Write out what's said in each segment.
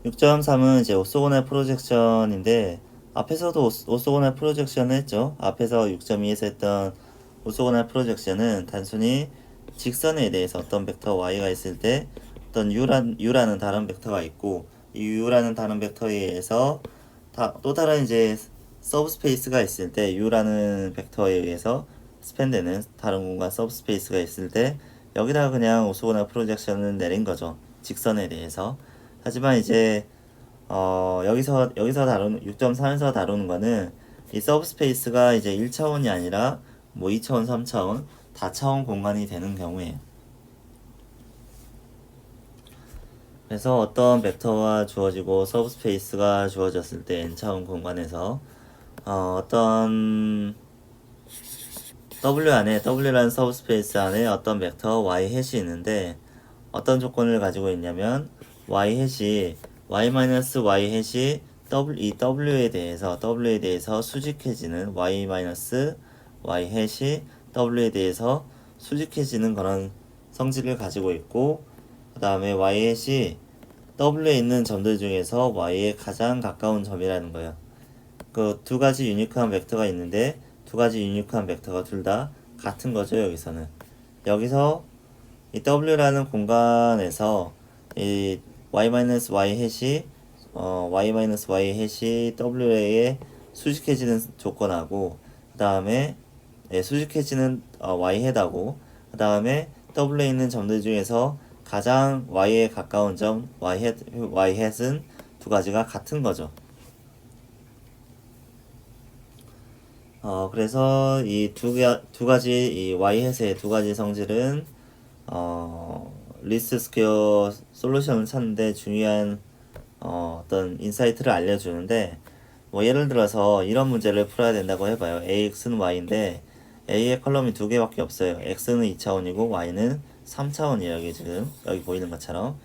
6.3은 이제 오소고날 프로젝션인데 앞에서도 오소고날 프로젝션을 했죠. 앞에서 6.2에서 했던 오소고날 프로젝션은 단순히 직선에 대해서 어떤 벡터 y가 있을 때 어떤 u라는 다른 벡터가 있고 이 u라는 다른 벡터에 의해서 또 다른 이제 서브스페이스가 있을 때 u라는 벡터에 의해서 스팬되는 다른 공간 서브스페이스가 있을 때 여기다가 그냥 오소고날 프로젝션을 내린 거죠. 직선에 대해서. 하지만 이제 여기서 다루는 6.3에서 다루는 거는 이 서브스페이스가 이제 1차원이 아니라 뭐 2차원, 3차원, 다차원 공간이 되는 경우에 그래서 어떤 벡터가 주어지고 서브스페이스가 주어졌을 때 n차원 공간에서 어떤 W라는 서브스페이스 안에 어떤 벡터 y 햇이 있는데 어떤 조건을 가지고 있냐면 y 햇이 y-y 햇이 이 W에 대해서 수직해지는 y 햇이 W에 대해서 수직해지는 그런 성질을 가지고 있고 그 다음에 y 햇이 W에 있는 점들 중에서 y에 가장 가까운 점이라는 거예요. 그 두 가지 유니크한 벡터가 있는데 두 가지 유니크한 벡터가 둘 다 같은 거죠. 여기서 이 W라는 공간에서 이 y-y 햇이 y-y 햇이 W에 수직해지는 조건하고 그 다음에 수직해지는 y 햇하고 그 다음에 W에 있는 점들 중에서 가장 y에 가까운 점 y 햇은 두 가지가 같은 거죠. 그래서 이 두 가지 이 y 햇의 두 가지 성질은 리스트 스퀘어 솔루션을 찾는데 중요한 어떤 인사이트를 알려주는데 뭐 예를 들어서 이런 문제를 풀어야 된다고 해봐요. ax는 y인데 a의 컬럼이 두 개밖에 없어요. x는 2차원이고 y는 3차원이에요. 지금 여기 보이는 것처럼.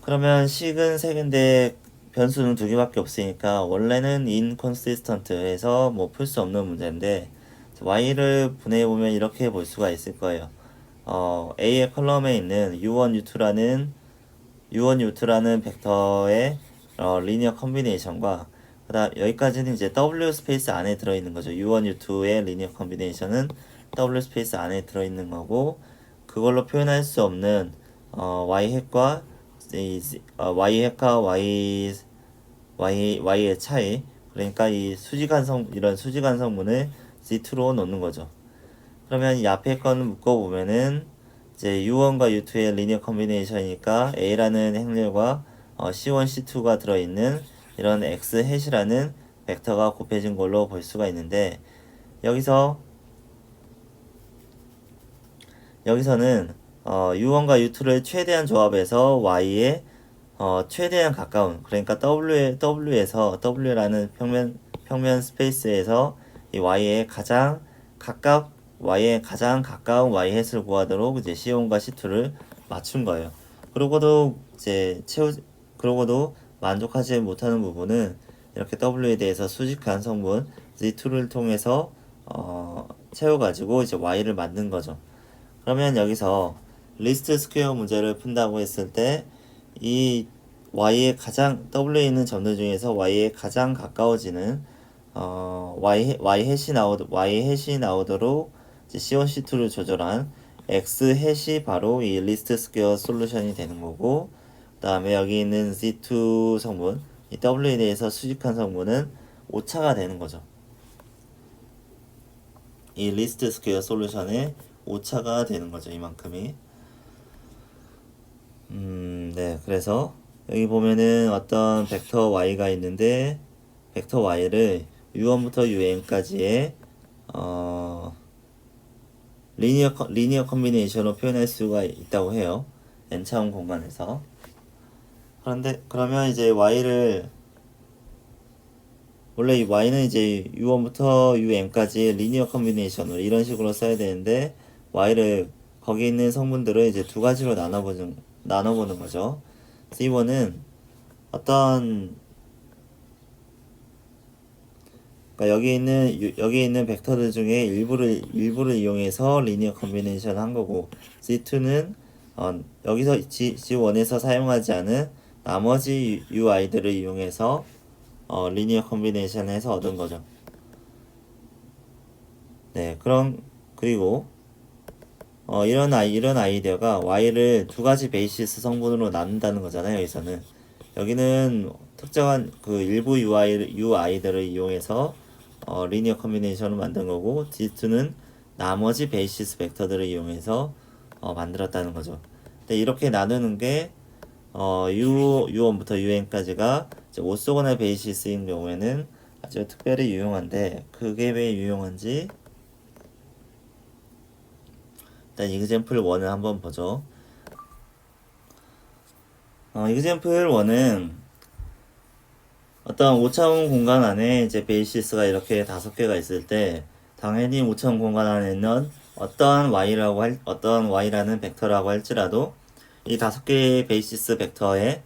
그러면 식은 3개인데 변수는 2개밖에 없으니까 원래는 inconsistent해서 뭐 풀 수 없는 문제인데 y를 분해해보면 이렇게 볼 수가 있을 거예요. a의 컬럼에 있는 u1, u2라는 벡터의 리니어 컨비네이션과 그다음 여기까지는 이제 w 스페이스 안에 들어있는 거죠. u1, u2의 리니어 컨비네이션은 w 스페이스 안에 들어있는 거고 그걸로 표현할 수 없는 y 햇과 y 햇과 y의 차이 그러니까 이런 수직한 성분을 Z2로 놓는 거죠. 그러면 이 앞에 거는 묶어보면은 이제 U1과 U2의 리니어 컨비네이션이니까 A라는 행렬과 C1, C2가 들어있는 이런 X 햇이라는 벡터가 곱해진 걸로 볼 수가 있는데 여기서는 U1과 U2를 최대한 조합해서 Y에 최대한 가까운 그러니까 W라는 평면 스페이스에서 이 Y에 가장 가까운 Y 햇을 구하도록 이제 C1과 C2를 맞춘 거예요. 그러고도 만족하지 못하는 부분은 이렇게 W에 대해서 수직한 성분 Z2를 통해서 채워가지고 이제 Y를 만든 거죠. 그러면 여기서 리스트 스퀘어 문제를 푼다고 했을 때 이 W에 있는 점들 중에서 Y에 가장 가까워지는 Y 햇이 나오도록 이제 C1, C2를 조절한 X 햇이 바로 이 리스트 스퀘어 솔루션이 되는 거고 그 다음에 여기 있는 Z2 성분 이 W에 대해서 수직한 성분은 오차가 되는 거죠. 이 리스트 스퀘어 솔루션의 오차가 되는 거죠. 이만큼이. 네. 그래서 여기 보면은 어떤 벡터 y가 있는데 벡터 y를 u1부터 un까지의 리니어 컨비네이션으로 표현할 수가 있다고 해요. n차원 공간에서. 그러면 이제 원래 이 y는 이제 u1부터 un까지 리니어 컨비네이션으로 이런 식으로 써야 되는데 y를 거기 있는 성분들을 이제 두 가지로 나눠보는 거죠. C1은 그러니까 여기 있는 벡터들 중에 일부를 이용해서 리니어 컨비네이션 한 거고 C2는 여기서 G1에서 사용하지 않은 나머지 UI들을 이용해서 리니어 컨비네이션 해서 얻은 거죠. 네, 그리고 이런 아이디어가 y를 두 가지 베이시스 성분으로 나눈다는 거잖아요. 여기는 특정한 그 일부 UI들을 이용해서 리니어 컨비네이션을 만든 거고, D2는 나머지 베이시스 벡터들을 이용해서 만들었다는 거죠. 근데 이렇게 나누는 게 U1부터 UN까지가 오소고날 베이시스인 경우에는 아주 특별히 유용한데, 그게 왜 유용한지 일단 이그젬플 1을 한번 보죠. 이그젬플 1은 어떤 5차원 공간 안에 이제 베이시스가 이렇게 5개가 있을 때, 당연히 5차원 공간 안에 있는 어떠한 y라는 벡터라고 할지라도 이 5개의 베이시스 벡터의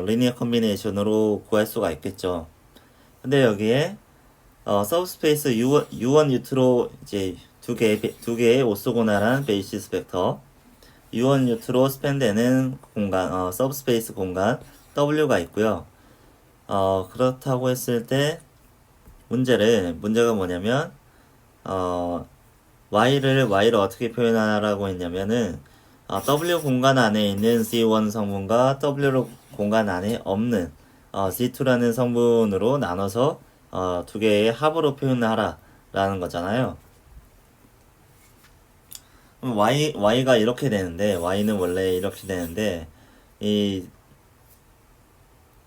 리니어 컨비네이션으로 구할 수가 있겠죠. 근데 여기에 서브스페이스 U1, U2로 이제 두 개의 오소고날한 베이시스 벡터 U1, U2로 스팬되는 공간, 서브스페이스 공간 W가 있고요. 그렇다고 했을 때 문제가 뭐냐면 y를 어떻게 표현하라고 했냐면은 W 공간 안에 있는 C1 성분과 W 공간 안에 없는 C2라는 성분으로 나눠서 두 개의 합으로 표현하라 라는 거잖아요. 그럼 y가 이렇게 되는데, y는 원래 이렇게 되는데, 이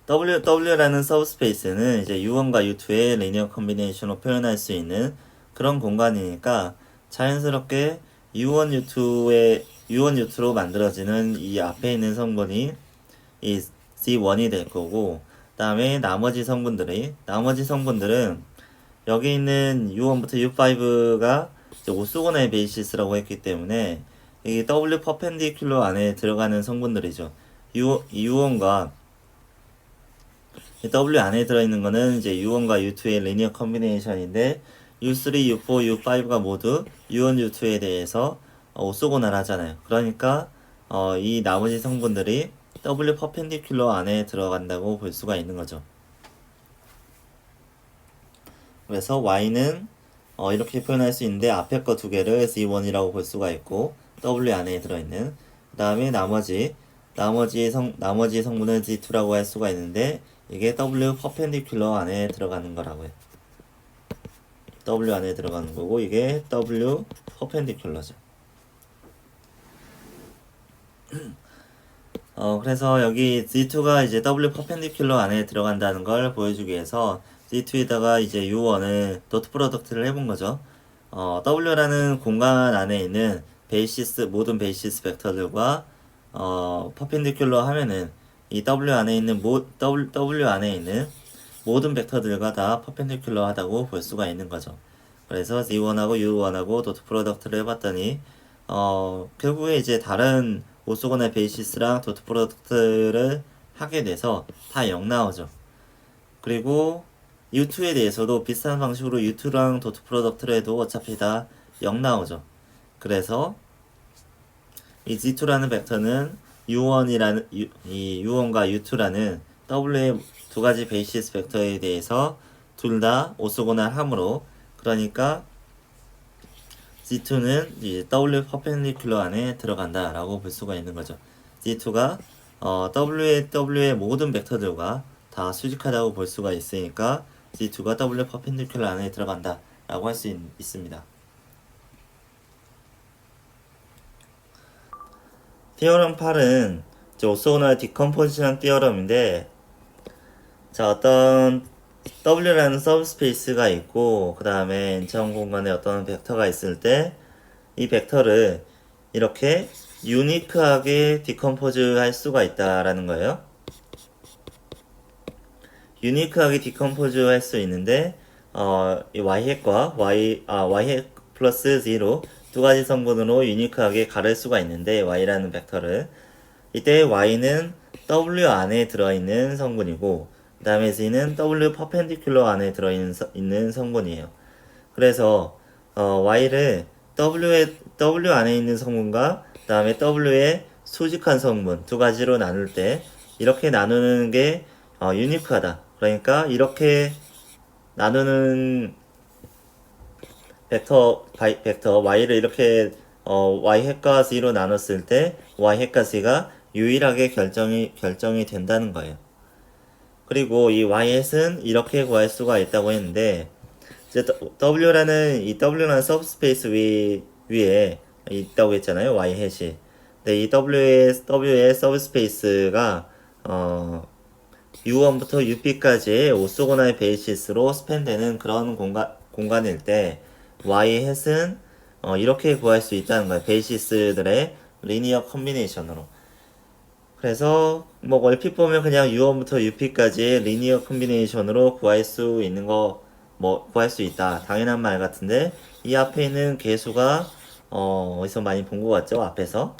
W라는 서브스페이스는 이제 U1과 U2의 리니어 컨비네이션으로 표현할 수 있는 그런 공간이니까 자연스럽게 U1, U2로 만들어지는 이 앞에 있는 성분이 이 C1이 될 거고, 그 다음에 나머지 성분들은 여기 있는 U1부터 U5가 오소고나의 베이시스라고 했기 때문에 이 W 퍼펜디큘러 안에 들어가는 성분들이죠. U1과 W 안에 들어있는 거는 이제 U1과 U2의 리니어 컨비네이션인데, U3, U4, U5가 모두 U1, U2에 대해서 오소고날 하잖아요. 그러니까 이 나머지 성분들이 W 퍼펜디큘러 안에 들어간다고 볼 수가 있는 거죠. 그래서 Y는 이렇게 표현할 수 있는데, 앞에 거 두 개를 C1이라고 볼 수가 있고, W 안에 들어있는, 그 다음에 나머지 성분을 C2라고 할 수가 있는데, 이게 W 퍼펜디큘러 안에 들어가는 거라고요. W 안에 들어가는 거고, 이게 W 퍼펜디큘러죠. 그래서 여기 Z2가 이제 W 퍼펜디큘러 안에 들어간다는 걸 보여주기 위해서 Z2에다가 이제 U1을 도트 프로덕트를 해본 거죠. W라는 공간 안에 있는 모든 베이시스 벡터들과 퍼펜디큘러 하면은 이 W 안에 있는 W 안에 있는 모든 벡터들과 다 퍼펜디큘러 하다고 볼 수가 있는 거죠. 그래서 Z1하고 U1하고 도트 프로덕트를 해봤더니 결국에 이제 다른 오소거나 베이시스랑 도트 프로덕트를 하게 돼서 다 0 나오죠. 그리고 U2에 대해서도 비슷한 방식으로 U2랑 도트 프로덕트를 해도 어차피 다 0 나오죠. 그래서 이 Z2라는 벡터는 U1과 U2라는 W의 두 가지 베이시스 벡터에 대해서 둘 다 오소고날 함으로, 그러니까 Z2는 이제 W 퍼펜디큘러 안에 들어간다 라고 볼 수가 있는 거죠. Z2가 W의 모든 벡터들과 다 수직하다고 볼 수가 있으니까 Z2가 W 퍼펜디큘러 안에 들어간다 라고 할 수 있습니다. 티어럼 8은 오소고날 디컴포지션 티어럼인데, 자, 어떤 W라는 서브스페이스가 있고, 그 다음에 N차원 공간에 어떤 벡터가 있을 때 이 벡터를 이렇게 유니크하게 디컴포즈 할 수가 있다라는 거예요. 유니크하게 디컴포즈 할 수 있는데, 이 y핵과 y핵 플러스 0 두 가지 성분으로 유니크하게 가를 수가 있는데, y라는 벡터를 이때 y는 W 안에 들어있는 성분이고, 그 다음에 z는 W 퍼펜디큘러 안에 들어있는 성분이에요. 그래서 y를 W 안에 있는 성분과 그 다음에 W의 수직한 성분 두 가지로 나눌 때 이렇게 나누는 게 유니크하다. 그러니까 이렇게 나누는 벡터 y를 이렇게 y 핵과 z로 나눴을 때 y 핵과 z가 유일하게 결정이 된다는 거예요. 그리고 이 y 핵은 이렇게 구할 수가 있다고 했는데 이제 w라는 이 w라는 서브스페이스 위에 있다고 했잖아요. y 핵이. 근데 이 w의 서브스페이스가 u1부터 up까지의 오소고나의 베이시스로 스팬되는 그런 공간일 때 y 햇은 이렇게 구할 수 있다는 거예요. 베이시스들의 리니어 컨비네이션으로. 그래서 뭐 얼핏 보면 그냥 u1부터 up까지의 리니어 컨비네이션으로 구할 수 있는 거 구할 수 있다. 당연한 말 같은데 이 앞에 있는 개수가 어디서 많이 본 것 같죠? 앞에서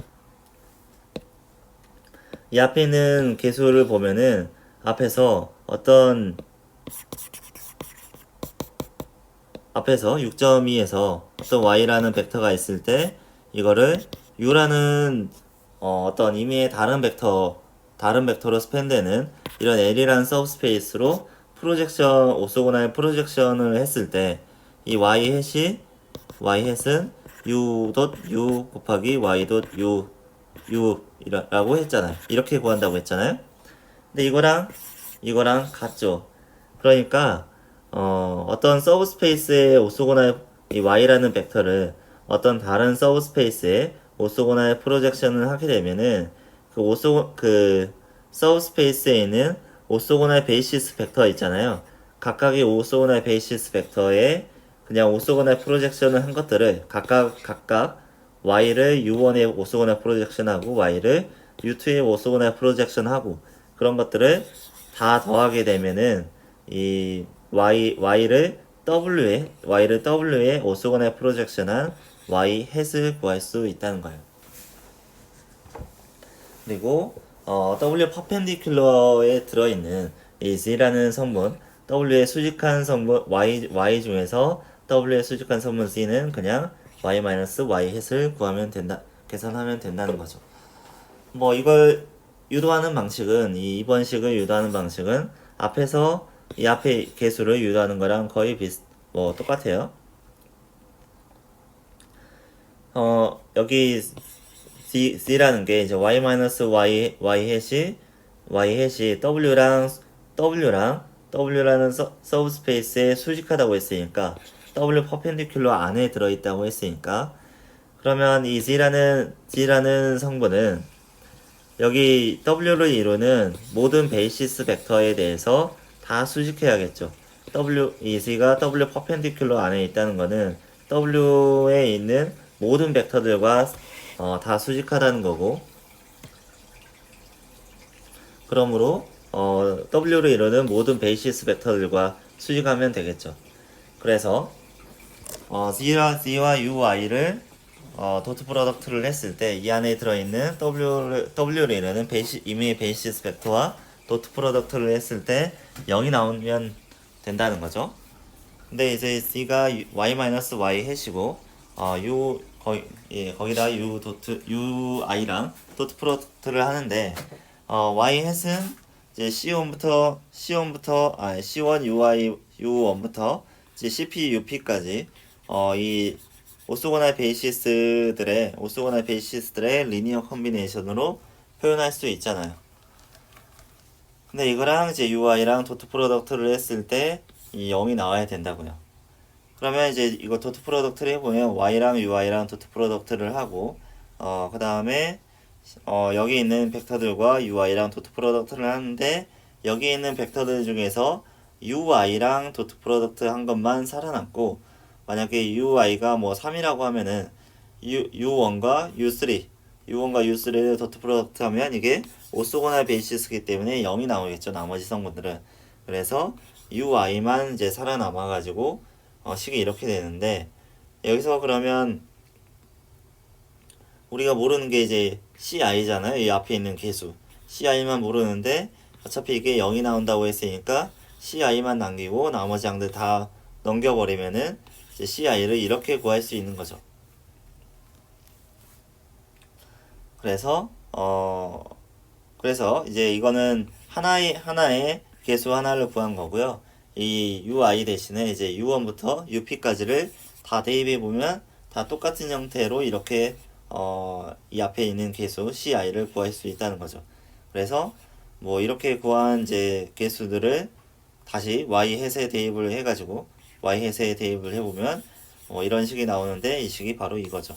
이 앞에 있는 개수를 보면은 앞에서 6.2에서 어떤 y라는 벡터가 있을 때 이거를 u라는 어떤 임의의 다른 벡터로 스팬되는 이런 L이라는 서브스페이스로 오소고나의 프로젝션을 했을 때 이 y 햇은 u 곱하기 y 라고 했잖아요. 이렇게 구한다고 했잖아요. 근데 이거랑 같죠. 그러니까 어떤 서브스페이스의 오소고나의 이 y라는 벡터를 어떤 다른 서브스페이스에 오소고나의 프로젝션을 하게 되면은 그 서브스페이스에 있는 오소고나의 베이시스 벡터 있잖아요. 각각의 오소고나의 베이시스 벡터에 그냥 오소고나의 프로젝션을 한 것들을 각각 y를 u1에 오소고나의 프로젝션하고 y를 u2에 오소고나의 프로젝션하고 그런 것들을 다 더하게 되면은 이 y를 w에 오소고나의 프로젝션한 y 햇을 구할 수 있다는 거예요. 그리고 w 퍼펜디큘러에 들어있는 이 z라는 성분 w의 수직한 성분 y 중에서 w의 수직한 성분 z는 그냥 y 햇을 구하면 된다. 계산하면 된다는 거죠. 뭐 이걸 유도하는 방식은 이 2번식을 유도하는 방식은 앞에서 이 앞에 개수를 유도하는 거랑 거의 똑같아요. 여기 C라는 게 이제 y 햇이 W라는 서브스페이스에 수직하다고 했으니까 W 퍼펜디큘러 안에 들어있다고 했으니까 그러면 이 Z라는 성분은 여기 W를 이루는 모든 베이시스 벡터에 대해서 다 수직해야겠죠. 이 Z가 W 퍼펜디큘러 안에 있다는 거는 W에 있는 모든 벡터들과 다 수직하다는 거고 그러므로 W를 이루는 모든 베이시스 벡터들과 수직하면 되겠죠. 그래서 Z와 UI를 도트 프로덕트를 했을 때 이 안에 들어있는 W를 이루는 임의의 베이시스 벡터와 도트 프로덕트를 했을 때 0이 나오면 된다는 거죠. 근데 이제 C가 y 햇이고 거기다 UI랑 도트 프로덕트를 하는데 y 햇은 이제 C1부터 C1 U1부터 이제 CP UP까지 이 오소고나의 베이시스들의 리니어 컨비네이션으로 표현할 수 있잖아요. 근데 이거랑 이제 UI랑 도트 프로덕트를 했을 때 이 0이 나와야 된다고요. 그러면 이제 이거 도트 프로덕트를 해보면 Y랑 UI랑 도트 프로덕트를 하고 그 다음에 여기 있는 벡터들과 UI랑 도트 프로덕트를 하는데 여기 있는 벡터들 중에서 UI랑 도트 프로덕트 한 것만 살아남고 만약에 UI가 뭐 3이라고 하면은 U1과 U3를 도트 프로덕트 하면 이게 오소고날 베이시스이기 때문에 0이 나오겠죠. 나머지 성분들은. 그래서 UI만 이제 살아남아가지고 식이 이렇게 되는데 여기서 그러면 우리가 모르는 게 이제 CI잖아요. 이 앞에 있는 개수. CI만 모르는데 어차피 이게 0이 나온다고 했으니까 CI만 남기고 나머지 양들 다 넘겨버리면은 이제 CI를 이렇게 구할 수 있는 거죠. 그래서 그래서 이제 이거는 하나의 개수 하나를 구한 거고요. 이 ui 대신에 이제 u1부터 up까지를 다 대입해 보면 다 똑같은 형태로 이렇게 이 앞에 있는 개수 ci를 구할 수 있다는 거죠. 그래서 뭐 이렇게 구한 이제 개수들을 다시 y 햇에 대입을 해가지고 y 햇에 대입을 해보면 이런 식이 나오는데 이 식이 바로 이거죠.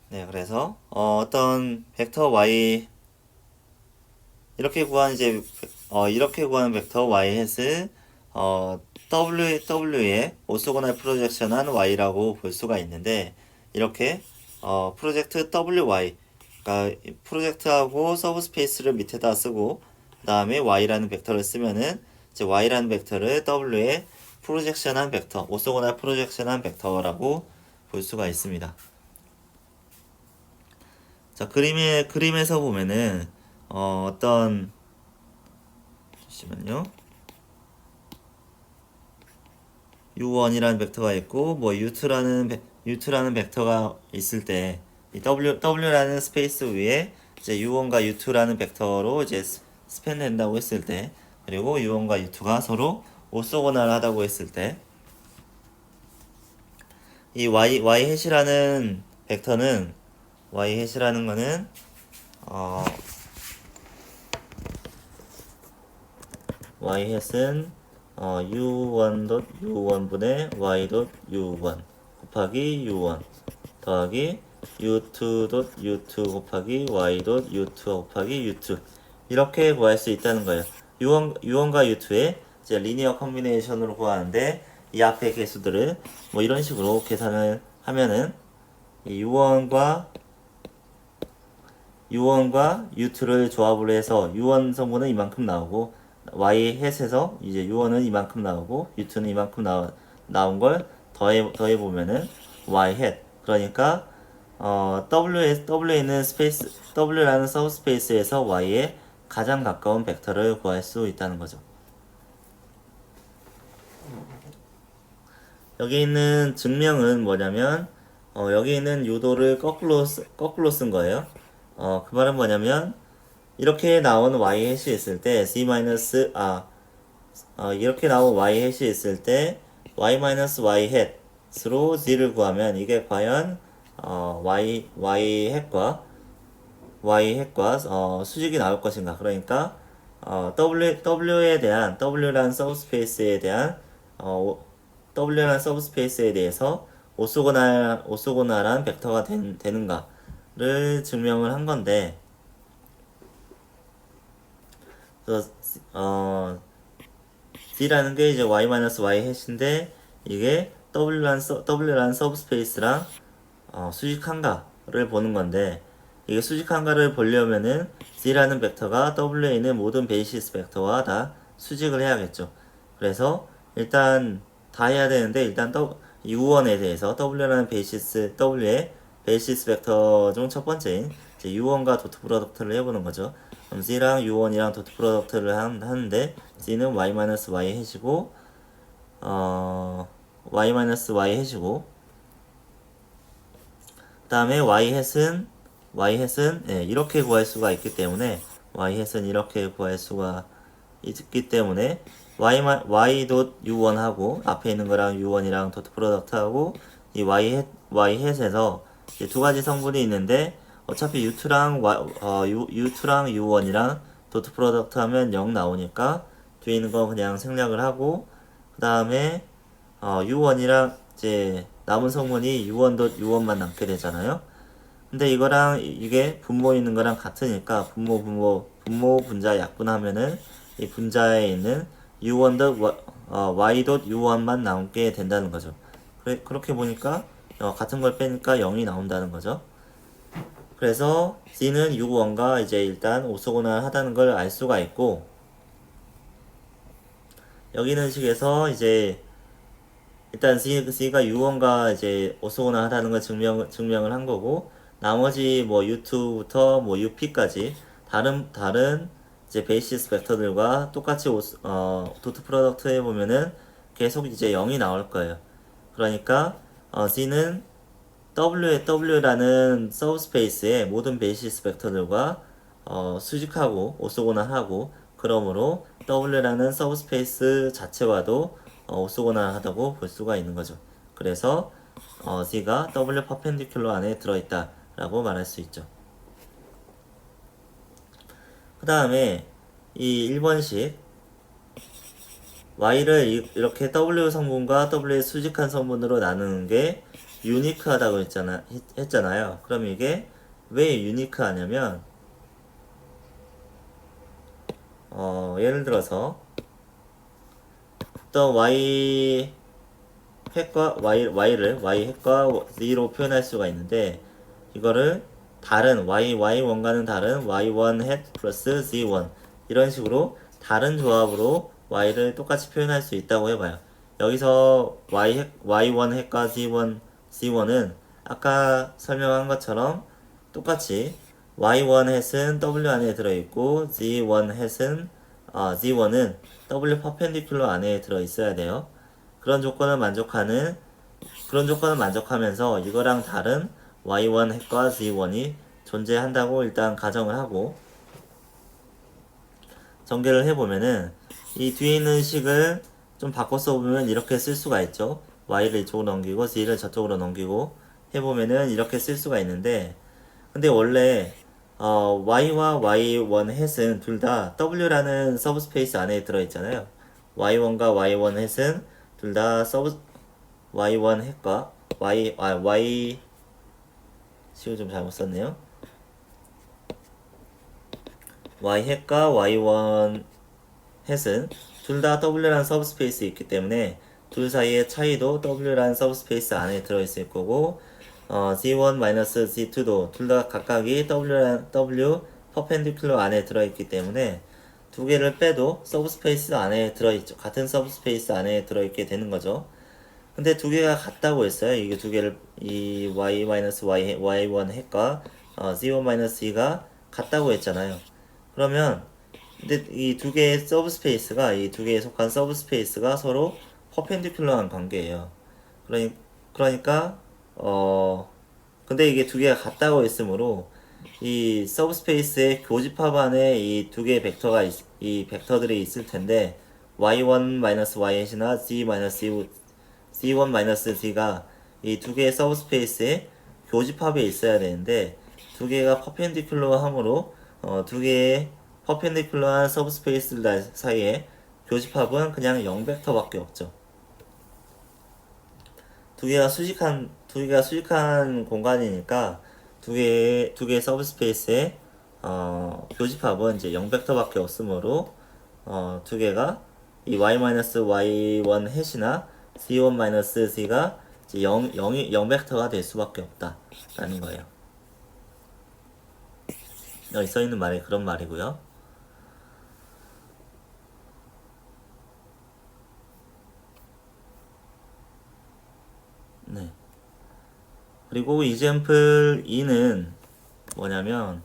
네, 그래서 어떤 벡터 y 이렇게 구하는 벡터 y 햇을 w에 오소고날 프로젝션한 y라고 볼 수가 있는데 이렇게 프로젝트 wy 그러니까 프로젝트하고 서브스페이스를 밑에다 쓰고 그 다음에 y라는 벡터를 쓰면은 이제 y라는 벡터를 w에 프로젝션한 벡터 오소고날 프로젝션한 벡터라고 볼 수가 있습니다. 자, 그림에서 보면은, 잠시만요. u1이라는 벡터가 있고, 뭐, u2라는 벡터가 있을 때, 이 w라는 스페이스 위에, 이제 u1과 u2라는 벡터로 이제 스팬 된다고 했을 때, 그리고 u1과 u2가 서로 오소고날 하다고 했을 때, 이 y 햇이라는 벡터는, y 햇이라는 거는, y 햇은 u1.u1분의 y.u1 곱하기 u1 더하기 u2.u2 곱하기 y.u2 곱하기 u2 이렇게 구할 수 있다는 거예요. u1과 u2의 이제 리니어 컨비네이션으로 구하는데 이 앞에 개수들을 뭐 이런 식으로 계산을 하면은 u1과 u2를 조합을 해서 u1 성분은 이만큼 나오고 y 햇에서 이제 u1은 이만큼 나오고 u2는 이만큼 나온 걸 더해 보면은 y 햇 그러니까 w에 있는 스페이스 w라는 서브스페이스에서 y에 가장 가까운 벡터를 구할 수 있다는 거죠. 여기 있는 증명은 뭐냐면 여기 있는 요도를 거꾸로 쓴 거예요. 그 말은 뭐냐면 이렇게 나온 y 햇이 있을 때 이렇게 나온 y 햇이 있을 때 y 햇으로 z를 구하면 이게 과연 y 햇과 수직이 나올 것인가. 그러니까 w에 대한 w라는 서브스페이스에 대한 w라는 서브스페이스에 대해서 오소고날한 벡터가 되는가를 증명을 한 건데 그래서 D라는 게 이제 y 햇인데 이게 W라는 서브스페이스랑 수직한가를 보는 건데 이게 수직한가를 보려면은 D라는 벡터가 W에 있는 모든 베이시스 벡터와 다 수직을 해야겠죠. 그래서 일단 다 해야 되는데 일단 U1에 대해서 W라는 W의 베이시스 벡터 중 첫 번째인 이제 U1과 도트 프로덕트를 해보는 거죠. 그럼 Z랑 U1이랑 도트 프로덕트를 하는데 Z는 y 햇이고 y 햇이고 그 다음에 y 햇은 이렇게 구할 수가 있기 때문에 y 햇은 이렇게 구할 수가 있기 때문에 y.u1 하고 앞에 있는 거랑 u1이랑 도트 프로덕트 하고 이 y 햇에서 두 가지 성분이 있는데 어차피 u2랑 u1이랑 도트 프로덕트 하면 0 나오니까 뒤에 있는 거 그냥 생략을 하고 그 다음에 u1이랑 이제 남은 성분이 u1.u1만 남게 되잖아요. 근데 이거랑 이게 분모 있는 거랑 같으니까 분모 분자 약분하면은 이 분자에 있는 y.u1만 남게 된다는 거죠. 그렇게 보니까 같은 걸 빼니까 0이 나온다는 거죠. 그래서 C는 U1과 이제 일단 오소고날 하다는 걸 알 수가 있고 여기 있는 식에서 이제 일단 C가 U1과 이제 오소고날 하다는 걸 증명을 한 거고 나머지 뭐 U2부터 뭐 UP까지 다른 이제 베이시스 벡터들과 똑같이 도트 프로덕트 해보면은 계속 이제 0이 나올 거예요. 그러니까 C는 W라는 서브스페이스의 모든 베이시스 벡터들과 수직하고 오소고날하고, 그러므로 W라는 서브스페이스 자체와도 오소고날하다고 볼 수가 있는 거죠. 그래서 Z가 W 퍼펜디큘러 안에 들어있다 라고 말할 수 있죠. 그 다음에 이 1번식 Y를 이렇게 W 성분과 W의 수직한 성분으로 나누는 게 유니크하다고 했잖아요. 그럼 이게 왜 유니크하냐면 예를 들어서 어떤 Y 핵과 Y를 Y 핵과 Z로 표현할 수가 있는데, 이거를 다른 Y1과는 다른 Y1 핵 플러스 Z1 이런 식으로 다른 조합으로 Y를 똑같이 표현할 수 있다고 해봐요. 여기서 Y1 핵과 Z1은 아까 설명한 것처럼 똑같이 Y1 햇은 W 안에 들어있고 Z1 햇은 Z1은 W 퍼펜디큘러 안에 들어있어야 돼요. 그런 조건을 만족하면서 이거랑 다른 Y1 핵과 Z1이 존재한다고 일단 가정을 하고 전개를 해보면은 이 뒤에 있는 식을 좀 바꿔 써보면 이렇게 쓸 수가 있죠. Y를 이쪽으로 넘기고 Z를 저쪽으로 넘기고 해보면은 이렇게 쓸 수가 있는데, 근데 원래 Y와 Y1 햇은 둘 다 W라는 서브스페이스 안에 들어있잖아요. Y1과 Y1 햇은 둘 다 Y1 핵과 식을 좀 잘못 썼네요. Y 핵과 Y1 햇은 둘 다 W라는 서브스페이스에 있기 때문에 둘 사이의 차이도 W라는 서브스페이스 안에 들어있을 거고, Z1-Z2도 둘 다 각각이 W 퍼펜디큘러 안에 들어있기 때문에 두 개를 빼도 서브스페이스 안에 들어있죠. 같은 서브스페이스 안에 들어있게 되는 거죠. 근데 두 개가 같다고 했어요. 이게 두 개를, 이 Y-Y1 핵과 Z1-E가 같다고 했잖아요. 그러면 근데 이 두 개의 서브스페이스가, 이 두 개에 속한 서브스페이스가 서로 퍼펜디큘러한 관계예요. 그러니까 근데 이게 두 개가 같다고 했으므로 이 서브스페이스의 교집합 안에 이 두 개의 이 벡터들이 있을 텐데, y1-y이나 z1-z가 이 두 개의 서브스페이스의 교집합에 있어야 되는데, 두 개가 퍼펜디큘러 함으로 두 개의 퍼펜디큘러한 서브스페이스들 사이에 교집합은 그냥 0벡터밖에 없죠. 두 개가 수직한 공간이니까 두 개의 서브스페이스의 교집합은 이제 0벡터밖에 없으므로 두 개가 이 y-y1 햇이나 z1-z가 이제 0벡터가 될 수밖에 없다라는 거예요. 여기 써 있는 말이 그런 말이고요. 네. 그리고 이젠플 2는 뭐냐면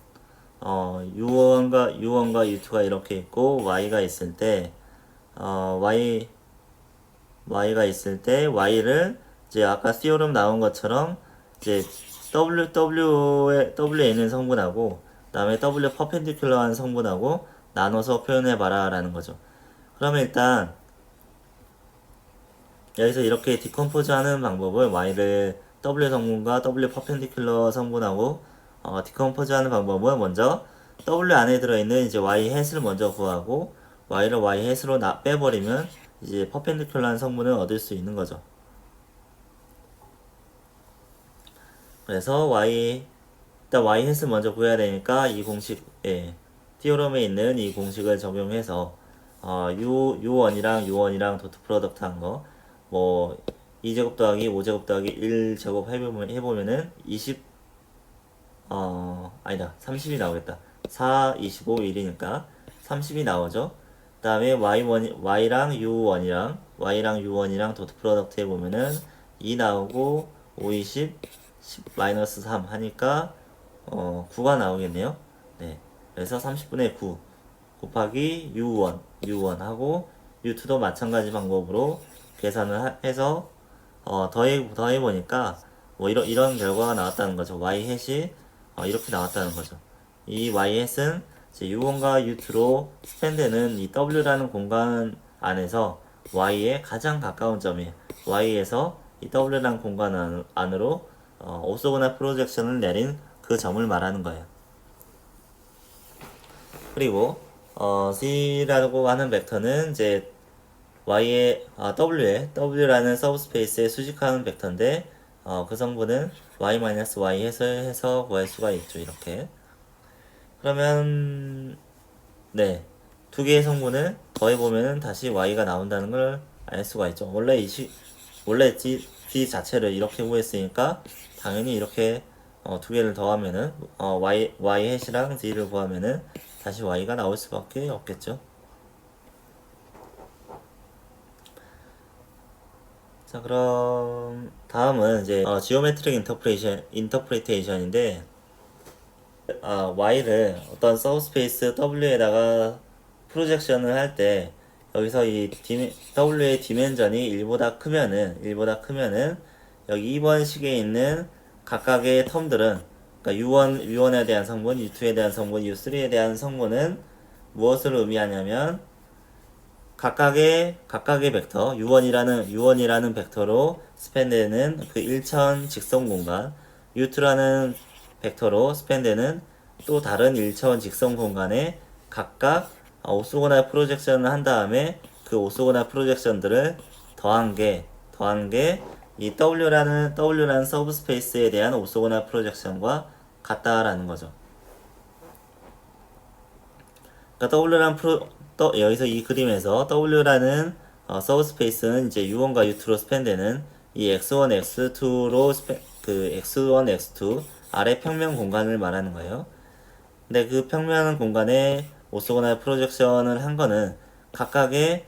U1과 U2가 이렇게 있고 Y가 있을 때 Y를 이제 아까 theorem 나온 것처럼 이제 W에 있는 성분하고 그다음에 W 퍼펜디큘러한 성분하고 나눠서 표현해봐라 라는 거죠. 그러면 일단 여기서 이렇게 디컴포즈 하는 방법을 Y를 W 성분과 W 퍼펜디큘러 성분하고 디컴포즈 하는 방법은 먼저 W 안에 들어있는 이제 Y 햇을 먼저 구하고 Y를 Y 햇으로 빼버리면 이제 퍼펜디큘러한 성분을 얻을 수 있는 거죠. 그래서 일단 Y 햇을 먼저 구해야 되니까 이 공식에 티오럼에 있는 이 공식을 적용해서 U1이랑 도트 프로덕트 한 거, 뭐 2제곱 더하기 5제곱 더하기 1제곱 해보면은 30이 나오겠다. 4, 25, 1이니까 30이 나오죠. 그 다음에 Y랑 U1이랑 도트 프로덕트 해보면은 2 나오고 5, 20, 10, 마이너스 3 하니까 9가 나오겠네요. 네. 그래서 30분의 9 곱하기 U1 하고 U2도 마찬가지 방법으로 계산을 해서 더해보니까 뭐 이런 결과가 나왔다는 거죠. y 햇이 이렇게 나왔다는 거죠. 이 y 햇은 이제 u1과 u2로 스팬되는 이 w라는 공간 안에서 y에 가장 가까운 점이에요. y에서 이 w라는 공간 안으로 오소거나 프로젝션을 내린 그 점을 말하는 거예요. 그리고 C라고 하는 벡터는 이제 W라는 서브스페이스에 수직하는 벡터인데 그 성분은 y-y 해서 구할 수가 있죠. 이렇게. 그러면 네, 두 개의 성분을 더해보면은 다시 y가 나온다는 걸 알 수가 있죠. 원래 D 자체를 이렇게 구했으니까 당연히 이렇게 두 개를 더하면은 y 햇이랑 d를 구하면은 다시 y가 나올 수밖에 없겠죠. 자, 그럼 다음은 이제 지오메트릭 인터프리테이션인데 y를 어떤 서브스페이스 w에다가 프로젝션을 할 때 여기서 w의 디멘전이 1보다 크면은 여기 2번 식에 있는 각각의 텀들은 그러니까 u1에 대한 성분, u2에 대한 성분, u3에 대한 성분은 무엇을 의미하냐면 각각의 벡터 u1이라는 벡터로 스팬되는 그 일천 직선 공간, u2라는 벡터로 스팬되는 또 다른 일천 직선 공간에 각각 오소고날 프로젝션을 한 다음에 그 오소고날 프로젝션들을 더한 게 이 W라는 서브스페이스에 대한 오소고날 프로젝션과 같다라는 거죠. 그러니까 여기서 이 그림에서 W라는 서브스페이스는 이제 U1과 U2로 스팬되는 이 X1, X2로 X1, X2 아래 평면 공간을 말하는 거예요. 근데 그 평면 공간에 오소고날 프로젝션을 한 거는 각각의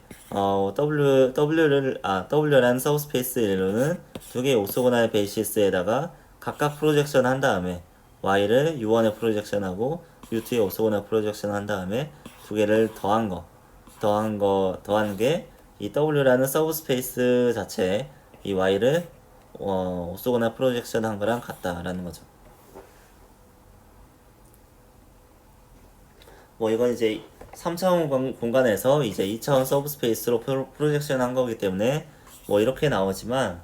W라는 서브스페이스로는 두 개의 오소고날 베이시스에다가 각각 프로젝션 한 다음에 Y를 U1에 프로젝션하고 U2에 오소고날 프로젝션 한 다음에 두 개를 더한 게 이 W라는 서브스페이스 자체에 이 Y를 오소고날 프로젝션 한 거랑 같다라는 거죠. 뭐 이건 이제 3차원 공간에서 이제 2차원 서브스페이스로 프로젝션 한 거기 때문에 뭐 이렇게 나오지만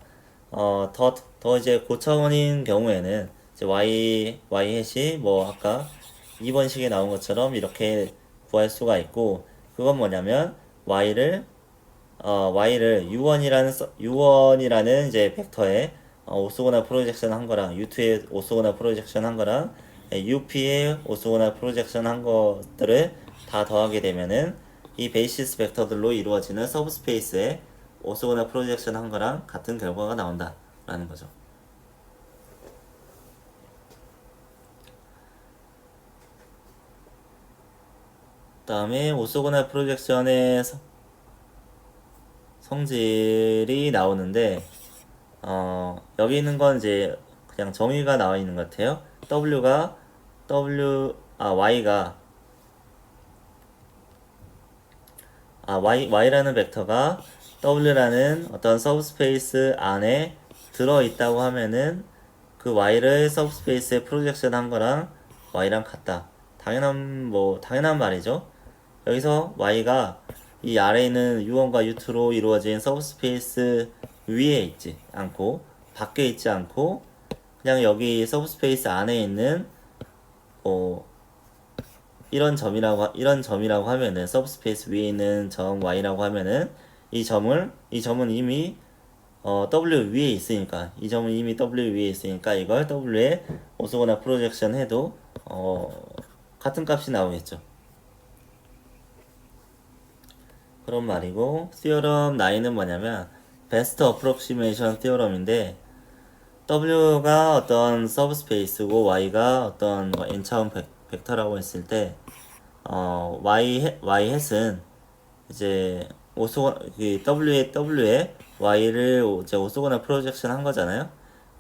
더 이제 고차원인 경우에는 이제 y 햇이 뭐 아까 2번식에 나온 것처럼 이렇게 구할 수가 있고 그건 뭐냐면 y를 u1이라는 이제 벡터에 오소고날 프로젝션 한 거랑 u2에 오소고날 프로젝션 한 거랑 up에 오소고날 프로젝션 한 것들을 다 더하게 되면은 이 베이시스 벡터들로 이루어지는 서브스페이스에 오소고날 프로젝션 한 거랑 같은 결과가 나온다 라는 거죠. 그 다음에 오소고날 프로젝션의 성질이 나오는데 여기 있는 건 이제 그냥 정의가 나와 있는 것 같아요. y라는 벡터가 w라는 어떤 서브스페이스 안에 들어있다고 하면은 그 y를 서브스페이스에 프로젝션 한 거랑 y랑 같다. 당연한 말이죠. 여기서 y가 이 아래에 있는 u1과 u2로 이루어진 서브스페이스 위에 있지 않고 밖에 있지 않고 그냥 여기 서브스페이스 안에 있는 이런 점이라고 하면은 서브스페이스 위에 있는 점 y라고 하면은 이 점은 이미 w 위에 있으니까 이 점은 이미 w 위에 있으니까 이걸 w에 오소거나 프로젝션 해도 같은 값이 나오겠죠. 그런 말이고 theorem 9은 뭐냐면 best approximation theorem인데 w가 어떤 서브스페이스고 y가 어떤 n차원 벡터라고 했을 때 y 햇은 이제 w에 y를 이제 오소거나 프로젝션 한 거잖아요.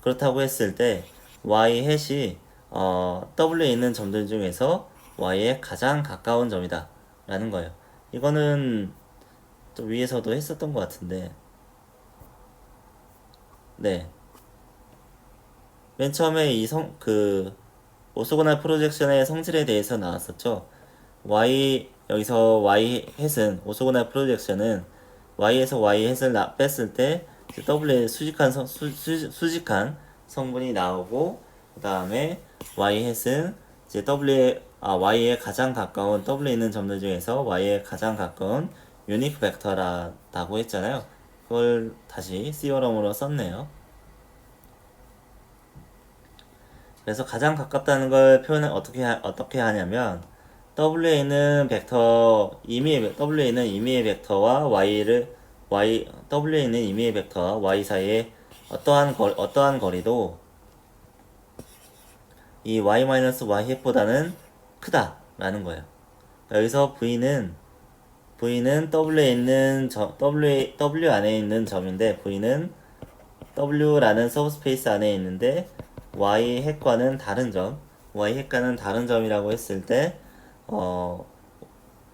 그렇다고 했을 때 y 햇이 w에 있는 점들 중에서 y에 가장 가까운 점이다 라는 거예요. 이거는 또 위에서도 했었던 것 같은데 네. 맨 처음에 오소고날 프로젝션의 성질에 대해서 나왔었죠. 여기서 y 햇은, 오소고날 프로젝션은 y에서 y 햇을 뺐을 때 w의 수직한 성분이 나오고, 그 다음에 y 햇은 이제 y에 가장 가까운, w에 있는 점들 중에서 y에 가장 가까운 유니크 벡터라고 했잖아요. 그걸 다시 시어럼으로 썼네요. 그래서 가장 가깝다는 걸 표현을 어떻게 하냐면, W에 있는 임의의 벡터와 W에 있는 임의의 벡터와 Y 사이에 어떠한 거리도 이 y-y 햇보다는 크다라는 거예요. 여기서 V는 W 안에 있는 점인데, V는 W라는 서브스페이스 안에 있는데, Y 핵과는 다른 점이라고 했을 때,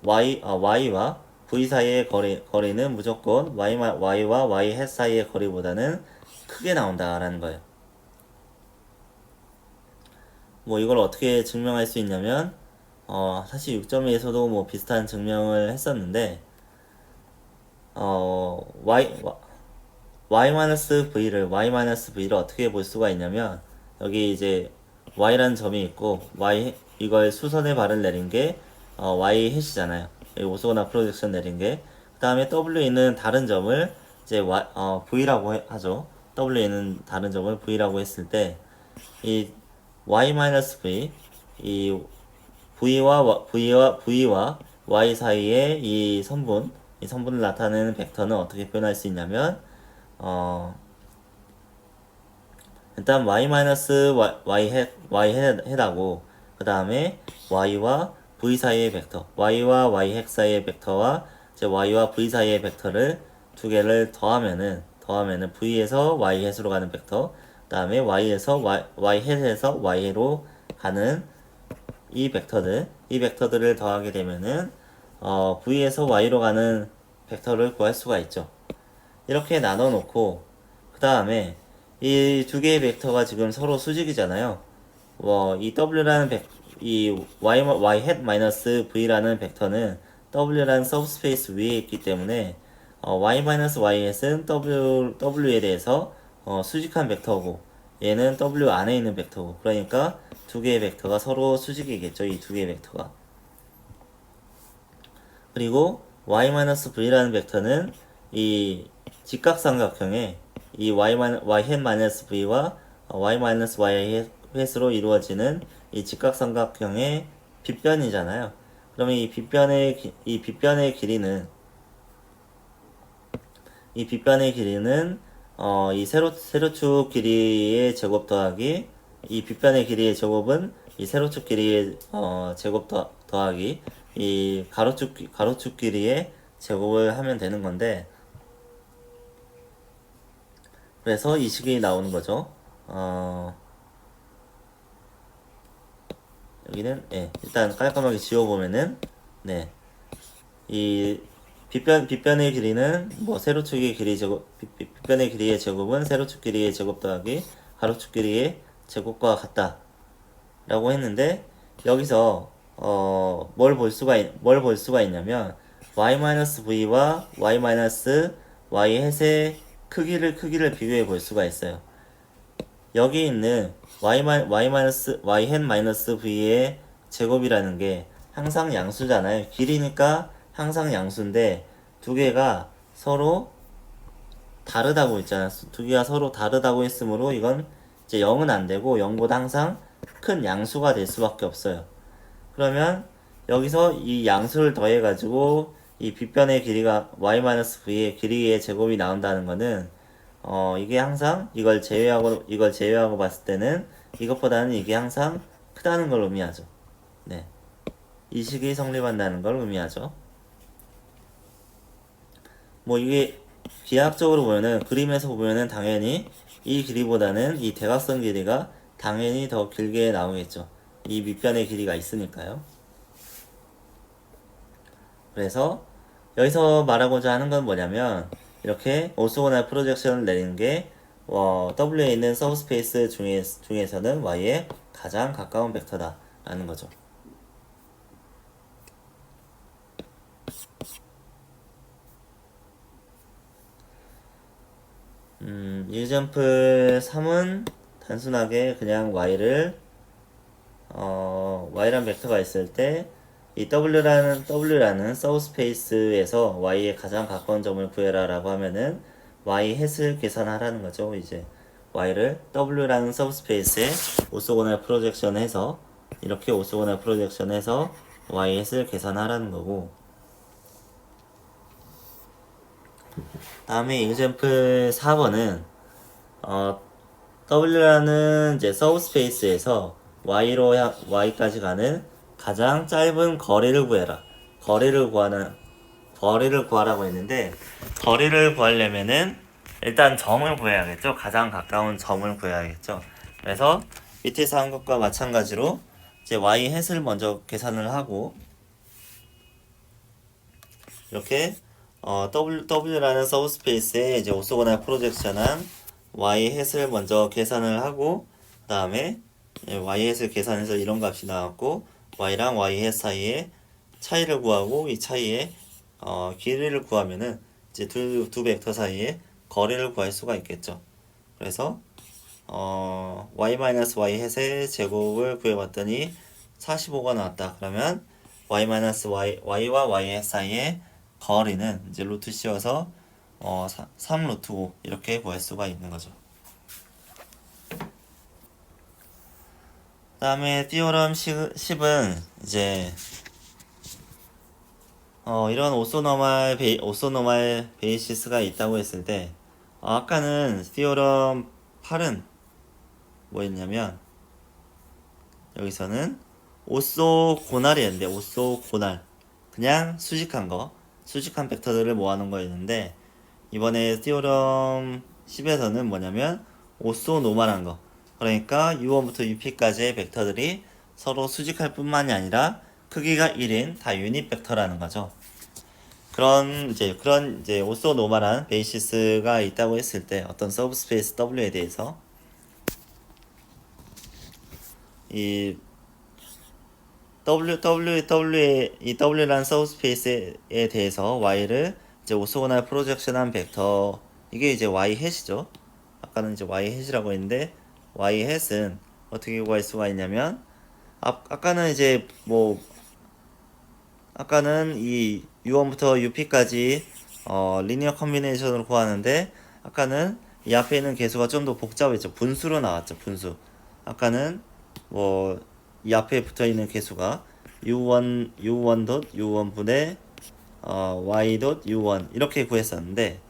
Y와 V 사이의 거리는 무조건 Y와 Y 핵 사이의 거리보다는 크게 나온다라는 거예요. 뭐 이걸 어떻게 증명할 수 있냐면, 사실 6.2에서도 뭐 비슷한 증명을 했었는데, y-v를 어떻게 볼 수가 있냐면, 여기 이제 y라는 점이 있고, 이걸 수선의 발을 내린 게 y 햇이잖아요. 여기 오소거나 프로젝션 내린 게. 그 다음에 w에 있는 다른 점을 이제 v라고 하죠. w에 있는 다른 점을 v라고 했을 때, 이 y-v, 이 v와 y 사이의 이 성분을 나타내는 벡터는 어떻게 표현할 수 있냐면, 일단 y 해라고, 그 다음에 y와 v 사이의 벡터, y와 y 핵 사이의 벡터와 이제 y와 v 사이의 벡터를 두 개를 더하면은 v에서 y 햇으로 가는 벡터, 그 다음에 y 햇에서 y 로 가는 이 벡터들을 더하게 되면은 v에서 y로 가는 벡터를 구할 수가 있죠. 이렇게 나눠 놓고, 그 다음에 이 두 개의 벡터가 지금 서로 수직이잖아요. 이 y hat 마이너스 v라는 벡터는 w라는 서브스페이스 위에 있기 때문에 y 마이너스 y hat은 w에 대해서 수직한 벡터고, 얘는 w 안에 있는 벡터고, 그러니까 두 개의 벡터가 서로 수직이겠죠. 이 두 개의 벡터가. 그리고 y-v라는 벡터는 이 직각삼각형의 이 y-v와 y-y 횟으로 이루어지는 이 직각삼각형의 빗변이잖아요. 그러면 이 빗변의 길이는 이 세로축 길이의 제곱 더하기, 이 빗변의 길이의 제곱은 이 세로축 길이의 제곱 더하기 이 가로축 길이의 제곱을 하면 되는 건데, 그래서 이 식이 나오는 거죠. 여기는 일단 깔끔하게 지워보면은 이 빗변의 길이는 뭐 세로축의 길이 제곱, 빗변의 길이의 제곱은 세로축 길이의 제곱 더하기 가로축 길이의 제곱과 같다 라고 했는데, 여기서 뭘 볼 수가 있냐면 y-v와 y 햇의 크기를 비교해 볼 수가 있어요. 여기 있는 y 햇 v의 제곱이라는 게 항상 양수잖아요. 길이니까 항상 양수인데, 두 개가 서로 다르다고 했잖아요. 두 개가 서로 다르다고 했으므로 이건 이제 0은 안 되고 0보다 항상 큰 양수가 될 수밖에 없어요. 그러면 여기서 이 양수를 더해 가지고 이 빗변의 길이가 y-v의 길이의 제곱이 나온다는 거는 이게 항상 이걸 제외하고 봤을 때는 이것보다는 이게 항상 크다는 걸 의미하죠. 네. 이 식이 성립한다는 걸 의미하죠. 뭐 이게 기하학적으로 보면은, 그림에서 보면은 당연히 이 길이보다는 이 대각선 길이가 당연히 더 길게 나오겠죠. 이 밑변의 길이가 있으니까요. 그래서 여기서 말하고자 하는 건 뭐냐면, 이렇게 오소고날 프로젝션을 내리는 게 W에 있는 서브스페이스 중에서는 Y에 가장 가까운 벡터다 라는 거죠. 유점플 3은 단순하게 그냥 Y란 벡터가 있을 때 이 W라는 서브스페이스에서 Y에 가장 가까운 점을 구해라 라고 하면은 Y 햇을 계산하라는 거죠. 이제 Y를 W라는 서브스페이스에 오소고날 프로젝션 해서 이렇게 오소고날 프로젝션 해서 Y 햇을 계산하라는 거고, 다음에 example 4번은 W라는 이제 서브스페이스에서 Y까지 가는 가장 짧은 거리를 구해라. 거리를 구하라고 했는데, 거리를 구하려면은 일단 점을 구해야겠죠. 가장 가까운 점을 구해야겠죠. 그래서 밑에서 한 것과 마찬가지로 이제 Y 햇을 먼저 계산을 하고, 이렇게 W라는 서브스페이스에 이제 오소고날 프로젝션한 Y 햇을 먼저 계산을 하고, 그 다음에 Y 햇을 계산해서 이런 값이 나왔고, Y랑 Y 햇 사이에 차이를 구하고, 이 차이의 길이를 구하면은 이제 두 벡터 사이에 거리를 구할 수가 있겠죠. 그래서 Y-Y 햇의 제곱을 구해봤더니 45가 나왔다. 그러면 Y와 Y 햇 사이에 거리는 이제 루트 씌워서 3 루트 5 이렇게 구할 수가 있는 거죠. 그 다음에 띠오럼 10은 이제 이런 오소노말 베이시스가 있다고 했을 때, 아까는 띠오럼 8은 뭐였냐면 여기서는 오소고날이었는데, 오소고날 그냥 수직한 벡터들을 모아놓은 거였는데, 이번에 띠오럼 10에서는 뭐냐면 오소노멀한 거, 그러니까 U1부터 UP까지의 벡터들이 서로 수직할 뿐만이 아니라 크기가 1인 다 유닛 벡터라는 거죠. 그런 이제 오소노멀한 베이시스가 있다고 했을 때, 어떤 서브스페이스 W에 대해서 이 W라는 서브스페이스에 대해서 Y를 이제 오소고날 프로젝션한 벡터, 이게 이제 Y 햇이죠. 아까는 이제 Y 햇이라고 했는데, Y 햇은 어떻게 구할 수가 있냐면, 아까는 이제 아까는 이 U1부터 UP까지 리니어 컨비네이션으로 구하는데, 아까는 이 앞에 있는 개수가 좀 더 복잡했죠. 분수로 나왔죠. 분수. 아까는 이 앞에 붙어 있는 개수가 U1 분의 Y U1 이렇게 구했었는데,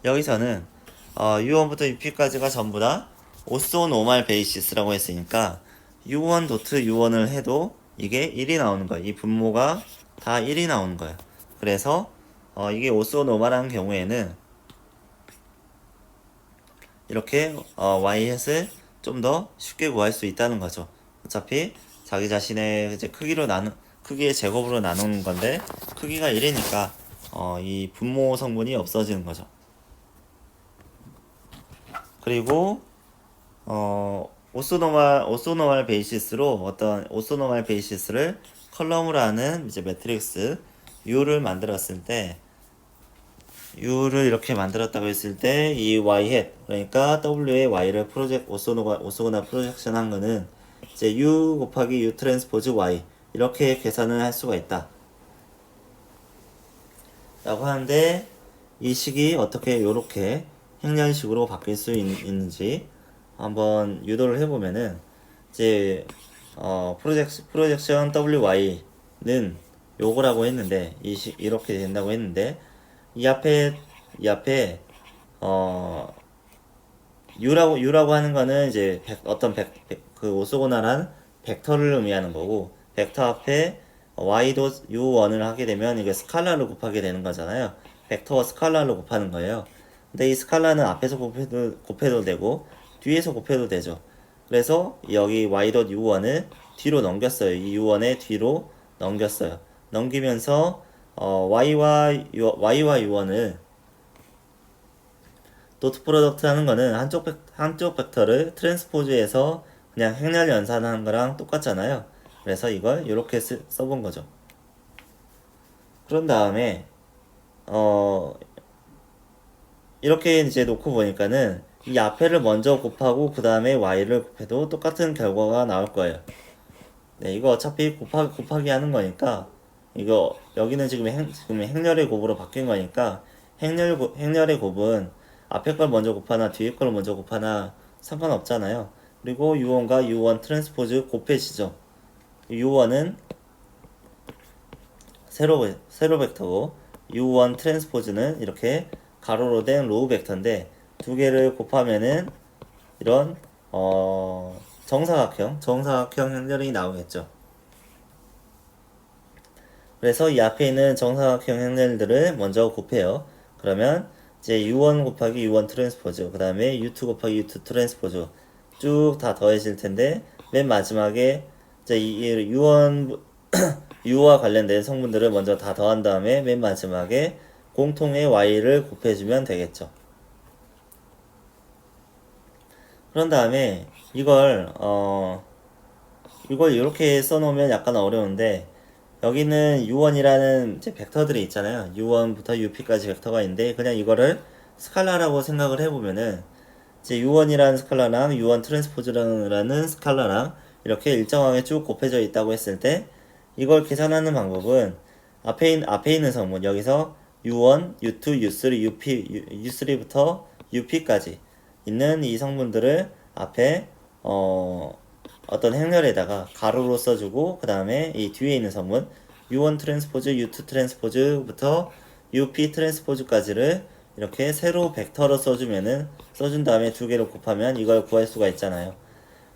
여기서는 U1부터 UP까지가 전부 다 오소노멀 베이시스라고 했으니까 U1 U1을 해도 이게 1이 나오는 거예요. 이 분모가 다 1이 나오는 거예요. 그래서 이게 오소노멀한 경우에는 이렇게 Y 햇을 좀 더 쉽게 구할 수 있다는 거죠. 어차피 자기 자신의 이제 크기의 제곱으로 나누는 건데, 크기가 1이니까 이 분모 성분이 없어지는 거죠. 그리고 오소노멀 베이시스를 컬럼으로 하는 이제 매트릭스 U를 만들었을 때, U를 이렇게 만들었다고 했을 때, 이 Y 햇, 그러니까 W의 Y를 오소고날 프로젝션 한 거는 이제 U 곱하기 U 트랜스포즈 Y 이렇게 계산을 할 수가 있다 라고 하는데, 이 식이 어떻게 요렇게 행렬식으로 바뀔 수 있는지 한번 유도를 해보면은, 이제 프로젝션 WY는 요거라고 했는데, 이렇게 된다고 했는데, 이 앞에 U라고 하는 거는 이제 그 오소고날한 벡터를 의미하는 거고, 벡터 앞에 Y도 U1을 하게 되면 이게 스칼라로 곱하게 되는 거잖아요. 벡터와 스칼라로 곱하는 거예요. 근데 이 스칼라는 앞에서 곱해도 되고 뒤에서 곱해도 되죠. 그래서 여기 Y.U1을 뒤로 넘겼어요. 이 U1의 뒤로 넘겼어요. 넘기면서 Y와 U1을 도트 프로덕트 하는 거는 한쪽 벡터를 트랜스포즈해서 그냥 행렬 연산하는 거랑 똑같잖아요. 그래서 이걸 이렇게 써본 거죠. 그런 다음에 이렇게 이제 놓고 보니까는 이 앞에를 먼저 곱하고 그 다음에 y를 곱해도 똑같은 결과가 나올 거예요. 네, 이거 어차피 곱하기 하는 거니까 이거 여기는 지금 행렬의 곱으로 바뀐 거니까 행렬의 곱은 앞에 걸 먼저 곱하나 뒤에 걸 먼저 곱하나 상관없잖아요. 그리고 u1과 u1 트랜스포즈 곱해지죠. u1은 세로 벡터고 u1 트랜스포즈는 이렇게 가로로 된 로우 벡터인데 두 개를 곱하면은 이런 정사각형 행렬이 나오겠죠. 그래서 이 앞에 있는 정사각형 행렬들을 먼저 곱해요. 그러면 이제 u1 곱하기 u1 트랜스포즈, 그 다음에 u2 곱하기 u2 트랜스포즈 쭉 다 더해질 텐데 맨 마지막에 이제 이 u1 u와 관련된 성분들을 먼저 다 더한 다음에 맨 마지막에 공통의 y를 곱해주면 되겠죠. 그런 다음에 이걸 이렇게 써놓으면 약간 어려운데 여기는 u1이라는 이제 벡터들이 있잖아요. u1부터 up까지 벡터가 있는데 그냥 이거를 스칼라라고 생각을 해보면은 이제 u1이라는 스칼라랑 u1 트랜스포즈라는 스칼라랑 이렇게 일정하게 쭉 곱해져 있다고 했을 때 이걸 계산하는 방법은 앞에 있는 성분 여기서 u1, u2, u3, u3부터 up까지 있는 이 성분들을 앞에 어떤 행렬에다가 가로로 써주고 그 다음에 이 뒤에 있는 성분 u1 트랜스포즈, u2 트랜스포즈부터 up 트랜스포즈까지를 이렇게 세로 벡터로 써준 다음에 두 개를 곱하면 이걸 구할 수가 있잖아요.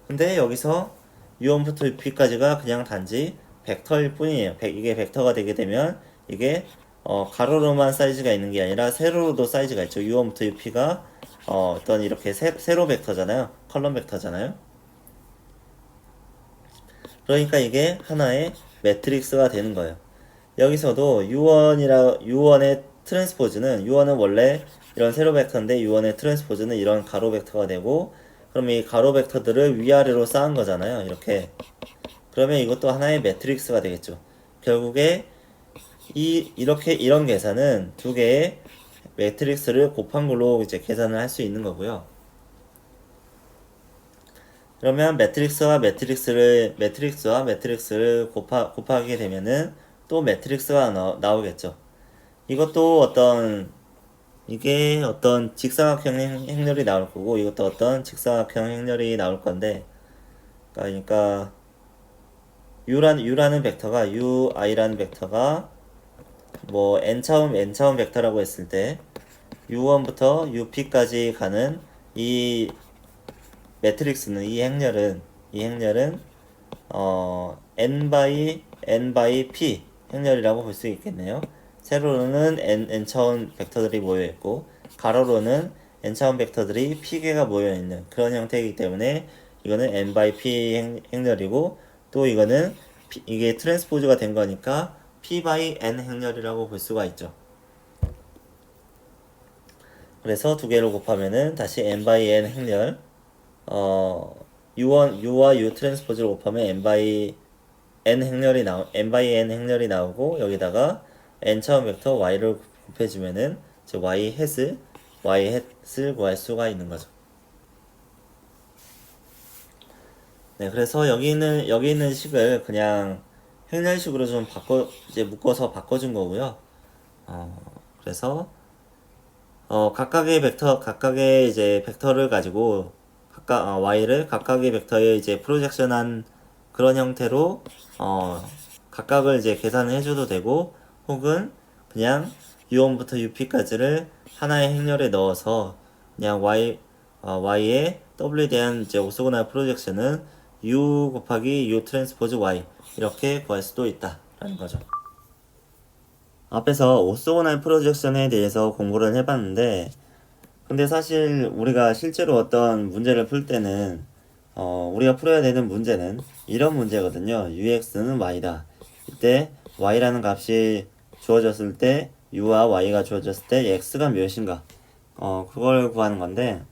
근데 여기서 u1부터 up까지가 그냥 단지 벡터일 뿐이에요. 이게 벡터가 되게 되면 이게 가로로만 사이즈가 있는 게 아니라 세로로도 사이즈가 있죠. u1부터 up가 어떤 이렇게 세로 벡터잖아요. 컬럼 벡터잖아요. 그러니까 이게 하나의 매트릭스가 되는 거예요. 여기서도 u1의 트랜스포즈는 u1은 원래 이런 세로 벡터인데 u1의 트랜스포즈는 이런 가로 벡터가 되고 그럼 이 가로 벡터들을 위아래로 쌓은 거잖아요. 이렇게. 그러면 이것도 하나의 매트릭스가 되겠죠. 결국에 이런 계산은 두 개의 매트릭스를 곱한 걸로 이제 계산을 할 수 있는 거고요. 그러면 매트릭스와 매트릭스를 곱하게 되면은 또 매트릭스가 나오겠죠. 이것도 이게 어떤 직사각형 행렬이 나올 거고 이것도 어떤 직사각형 행렬이 나올 건데 그러니까 u라는 벡터가 ui라는 벡터가 뭐 n차원 벡터라고 했을 때 u1부터 up까지 가는 이 매트릭스는 이 행렬은 n by p 행렬이라고 볼 수 있겠네요. 세로로는 n차원 벡터들이 모여 있고 가로로는 n차원 벡터들이 p개가 모여 있는 그런 형태이기 때문에 이거는 n by p 행렬이고 또 이거는 이게 트랜스포즈가 된 거니까 p by n 행렬이라고 볼 수가 있죠. 그래서 두 개를 곱하면은 다시 n by n 행렬 u와 u 트랜스포즈를 곱하면 n by n 행렬이 나오고 여기다가 n차원 벡터 y를 곱해주면은 이제 y 햇을 구할 수가 있는 거죠. 네, 그래서 여기 있는 식을 그냥 행렬식으로 좀 묶어서 바꿔준 거고요. 그래서 각각의 이제 벡터를 가지고 y를 각각의 벡터에 이제 프로젝션한 그런 형태로 각각을 이제 계산을 해줘도 되고 혹은 그냥 u1부터 up까지를 하나의 행렬에 넣어서 그냥 y의 w에 대한 이제 오소고날 프로젝션은 u 곱하기 u 트랜스포즈 y 이렇게 구할 수도 있다라는 거죠. 앞에서 오소고날 프로젝션에 대해서 공부를 해봤는데 근데 사실 우리가 실제로 어떤 문제를 풀 때는 우리가 풀어야 되는 문제는 이런 문제거든요. ux는 y다. 이때 y라는 값이 주어졌을 때 u와 y가 주어졌을 때 x가 몇인가 그걸 구하는 건데,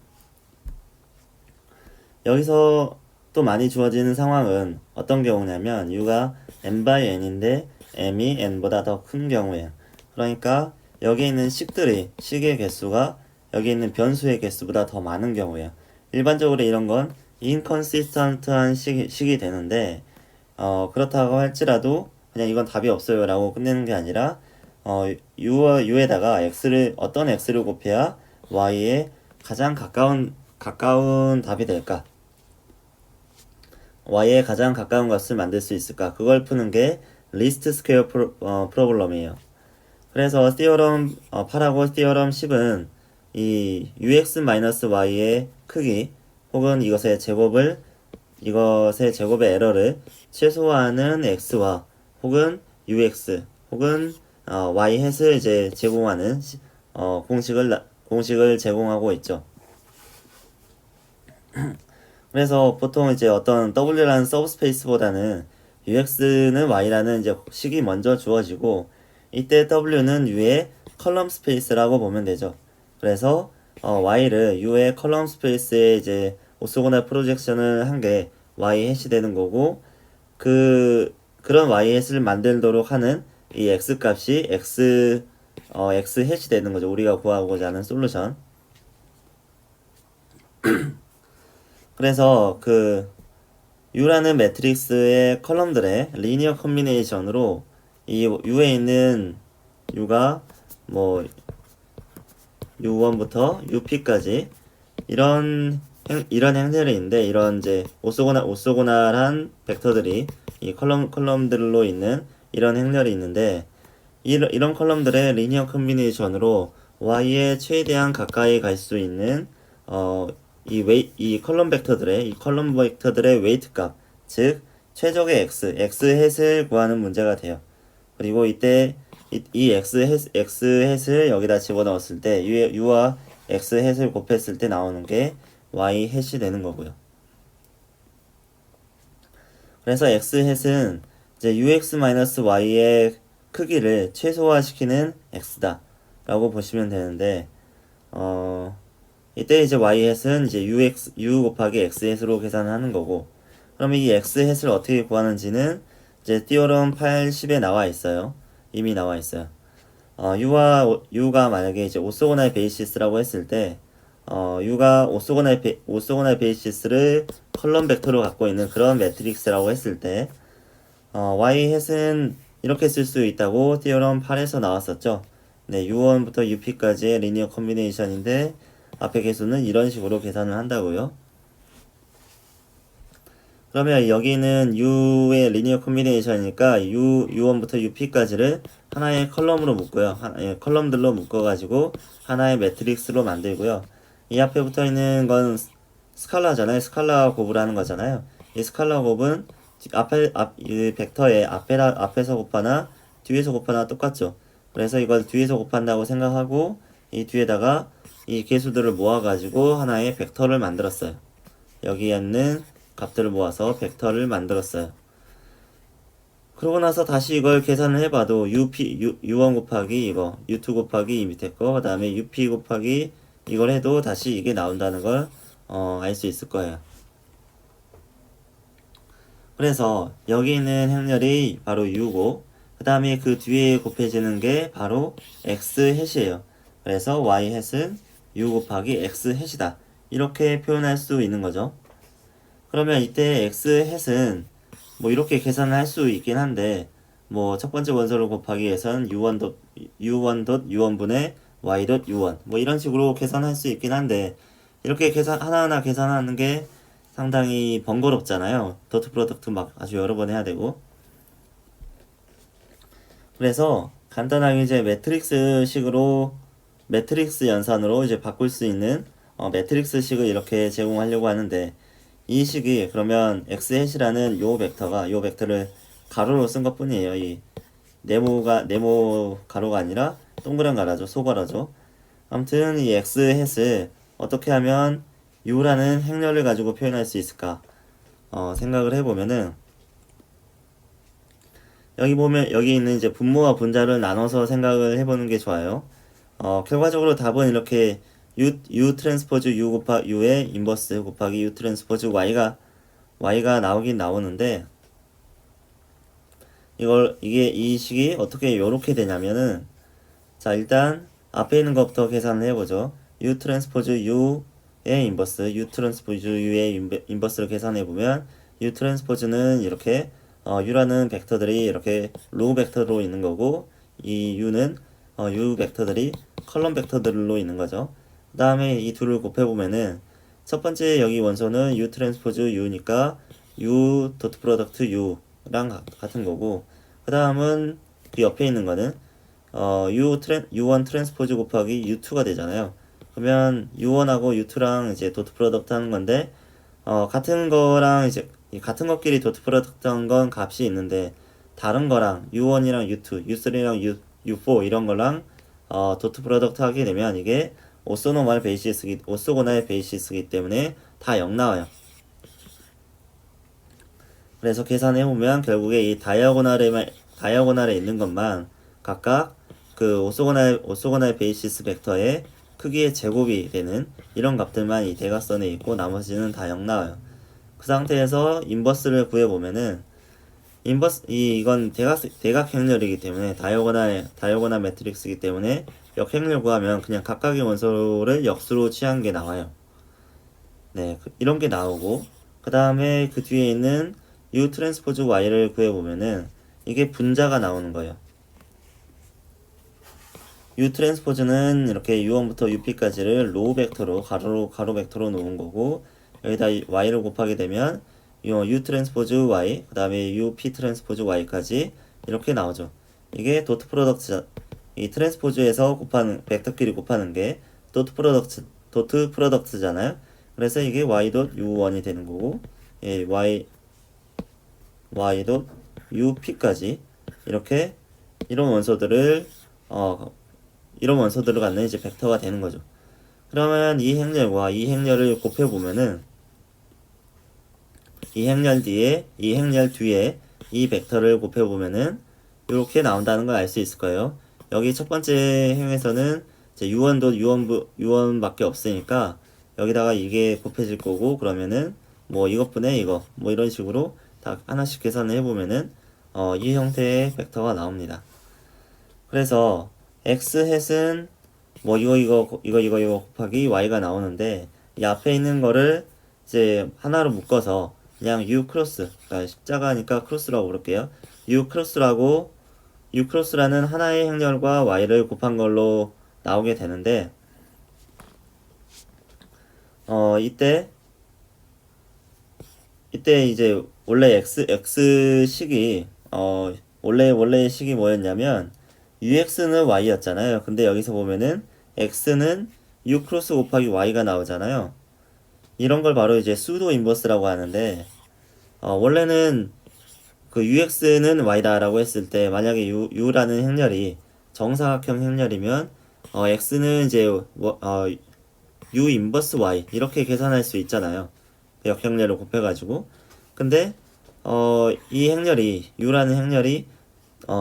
여기서 또 많이 주어지는 상황은 어떤 경우냐면 u가 n by n인데 m이 n보다 더 큰 경우에요. 그러니까 여기 있는 식의 개수가 여기 있는 변수의 개수보다 더 많은 경우에요. 일반적으로 이런 건 inconsistent한 식이 되는데, 그렇다고 할지라도 그냥 이건 답이 없어요 라고 끝내는 게 아니라, u와 u에다가 어떤 x를 곱해야 y에 가장 가까운 답이 될까? y에 가장 가까운 것을 만들 수 있을까? 그걸 푸는 게 리스트 스퀘어 프로블럼이에요. 그래서 티어럼 8하고 티어럼 10은 이 ux-y의 크기 혹은 이것의 제곱의 에러를 최소화하는 x와 혹은 ux 혹은 y 햇을 이제 제공하는 공식을 제공하고 있죠. 그래서 보통 이제 어떤 w라는 서브스페이스보다는 ux는 y라는 이제 식이 먼저 주어지고, 이때 w는 u의 컬럼 스페이스라고 보면 되죠. 그래서 y를 u의 컬럼 스페이스에 이제 오소고날 프로젝션을 한 게 y 해시 되는 거고, 그런 y 해시를 만들도록 하는 이 x 값이 x 해시 되는 거죠. 우리가 구하고자 하는 솔루션. 그래서 U라는 매트릭스의 컬럼들의 리니어 컨비네이션으로 이 U에 있는 U가 뭐 U1부터 UP까지 이런 행렬인데, 이런 이제 오소고날한 벡터들이 이 컬럼들로 있는 이런 행렬이 있는데, 이런 컬럼들의 리니어 컨비네이션으로 y에 최대한 가까이 갈 수 있는 이 컬럼 벡터들의 웨이트 값, 즉 최적의 x 햇을 구하는 문제가 돼요. 그리고 이때 이 x 햇을 여기다 집어넣었을 때 u와 x 햇을 곱했을 때 나오는 게 y 햇이 되는 거고요. 그래서 x 햇은 이제 ux-y의 크기를 최소화시키는 x다 라고 보시면 되는데, 이때 이제 y 햇은 이제 u 곱하기 x 햇으로 계산하는 거고, 그러면 이 x 햇을 어떻게 구하는지는 이제 티어럼 80에 나와 있어요. 이미 나와 있어요. u가 만약에 이제 오소고날 베이시스라고 했을 때, u가 오소고날 베이시스를 컬럼 벡터로 갖고 있는 그런 매트릭스라고 했을 때, y 햇은 이렇게 쓸 수 있다고 티어럼 8에서 나왔었죠. 네, u1부터 up까지의 리니어 컨비네이션인데 앞에 개수는 이런 식으로 계산을 한다고요. 그러면 여기는 u의 리니어 컨비네이션이니까 u1부터 up까지를 하나의 컬럼으로 묶고요. 컬럼들로 묶어가지고 하나의 매트릭스로 만들고요. 이 앞에 붙어 있는 건 스칼라잖아요. 스칼라 곱을 하는 거잖아요. 이 스칼라 곱은 이 벡터의 앞에서 곱하나 뒤에서 곱하나 똑같죠. 그래서 이걸 뒤에서 곱한다고 생각하고 이 뒤에다가 이 개수들을 모아가지고 하나의 벡터를 만들었어요. 여기에 있는 값들을 모아서 벡터를 만들었어요. 그러고 나서 다시 이걸 계산을 해봐도 u1 곱하기 이거, u2 곱하기 이 밑에 거, 그 다음에 up 곱하기 이걸 해도 다시 이게 나온다는 걸 알 수 있을 거예요. 그래서 여기 있는 행렬이 바로 u고, 그 다음에 그 뒤에 곱해지는 게 바로 x 햇이에요. 그래서 y 햇은 u 곱하기 x 햇이다. 이렇게 표현할 수 있는 거죠. 그러면 이때 x 햇은 뭐 이렇게 계산을 할 수 있긴 한데, 뭐 첫 번째 원소를 곱하기 위해서는 u1.u1분의 y.u1 뭐 이런 식으로 계산할 수 있긴 한데, 이렇게 하나하나 계산하는 게 상당히 번거롭잖아요. 도트 프로덕트 막 아주 여러 번 해야 되고. 그래서 간단하게 이제 매트릭스 연산으로 이제 바꿀 수 있는 매트릭스 식을 이렇게 제공하려고 하는데, 이 식이 그러면 x 햇이라는 요 벡터를 가로로 쓴 것 뿐이에요. 이 네모 가로가 아니라 동그란 가로죠. 소가로죠. 아무튼 이 x 햇을 어떻게 하면 u라는 행렬을 가지고 표현할 수 있을까? 생각을 해보면은, 여기 있는 이제 분모와 분자를 나눠서 생각을 해보는 게 좋아요. 결과적으로 답은 이렇게 u 트랜스포즈 u 곱하기 u의 인버스 곱하기 u 트랜스포즈 y가 나오긴 나오는데 이 식이 어떻게 요렇게 되냐면은 자 일단 앞에 있는 것부터 계산을 해보죠. u 트랜스포즈 u의 인버스 u 트랜스포즈 u의 인버스를 계산해보면 u 트랜스포즈는 이렇게 u라는 벡터들이 이렇게 로우 벡터로 있는 거고 이 u는 u 벡터들이 컬럼 벡터들로 있는 거죠. 그 다음에 이 둘을 곱해보면은 첫 번째 여기 원소는 u 트랜스포즈 u니까 u 도트 프로덕트 u랑 같은 거고 그 다음은 그 옆에 있는 거는 u1 트랜스포즈 곱하기 u2가 되잖아요. 그러면 u1하고 u2랑 이제 도트 프로덕트 하는 건데 같은 거랑 이제 같은 것끼리 도트 프로덕트 한 건 값이 있는데 다른 거랑 u1이랑 u2, u3랑 u4 이런 거랑 도트 프로덕트 하게 되면 이게 오소고나의 베이시스이기 때문에 다 0 나와요. 그래서 계산해보면 결국에 이 다이아고날에 있는 것만 각각 그 오소고나의 베이시스 벡터의 크기의 제곱이 되는 이런 값들만 이 대각선에 있고 나머지는 다 0 나와요. 그 상태에서 인버스를 구해보면은 이건 대각행렬이기 때문에 다이아고날 매트릭스이기 때문에 역행렬 구하면 그냥 각각의 원소를 역수로 취한 게 나와요. 네, 이런 게 나오고 그 다음에 그 뒤에 있는 u 트랜스포즈 y를 구해보면은 이게 분자가 나오는 거예요. u 트랜스포즈는 이렇게 u1부터 up까지를 로우 벡터로 가로 벡터로 놓은 거고 여기다 y를 곱하게 되면 u 트랜스포즈 y 그 다음에 up 트랜스포즈 y까지 이렇게 나오죠. 이게 도트 프로덕트 이 트랜스포즈에서 곱하는 벡터끼리 곱하는 게 도트 프로덕트잖아요. 그래서 이게 y.u1이 되는 거고 예, y.up까지 이렇게 이런 원소들을 갖는 이제 벡터가 되는 거죠. 그러면 이 행렬과 이 행렬을 곱해보면은 이 행렬 뒤에 이 벡터를 곱해보면은 이렇게 나온다는 걸 알 수 있을 거예요. 여기 첫 번째 행에서는 이제 u1밖에 없으니까 여기다가 이게 곱해질 거고 그러면은 뭐 이것분의 이거 뭐 이런 식으로 다 하나씩 계산을 해보면은 이 형태의 벡터가 나옵니다. 그래서 x햇은 뭐 이거 곱하기 y가 나오는데 이 앞에 있는 거를 이제 하나로 묶어서 그냥 u 크로스 그러니까 십자가니까 크로스라고 부를게요. u 크로스라는 하나의 행렬과 y를 곱한 걸로 나오게 되는데 이때 이제 원래 x식이 원래의 식이 뭐였냐면 ux는 y였잖아요. 근데 여기서 보면은 x는 u 크로스 곱하기 y가 나오잖아요. 이런 걸 바로 이제 수도 인버스라고 하는데 원래는 그 ux는 y다라고 했을 때 만약에 u라는 행렬이 정사각형 행렬이면 x는 이제 u 인버스 y 이렇게 계산할 수 있잖아요. 역행렬을 곱해가지고. 근데 이 행렬이 u라는 행렬이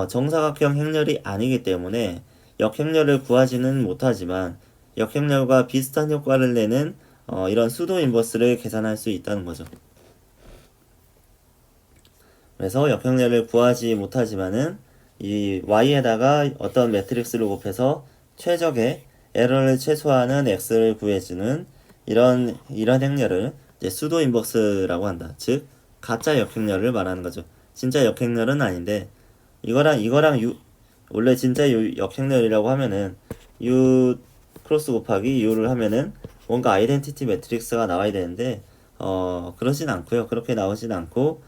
정사각형 행렬이 아니기 때문에 역행렬을 구하지는 못하지만 역행렬과 비슷한 효과를 내는 이런 수도 인버스를 계산할 수 있다는 거죠. 그래서 역행렬을 구하지 못하지만은 이 y에다가 어떤 매트릭스를 곱해서 최적의 에러를 최소화하는 x를 구해주는 이런 행렬을 이제 수도 인버스라고 한다. 즉 가짜 역행렬을 말하는 거죠. 진짜 역행렬은 아닌데 이거랑 원래 진짜 역행렬이라고 하면은 u 크로스 곱하기 u를 하면은 뭔가 아이덴티티 매트릭스가 나와야 되는데 그러진 않고요. 그렇게 나오진 않고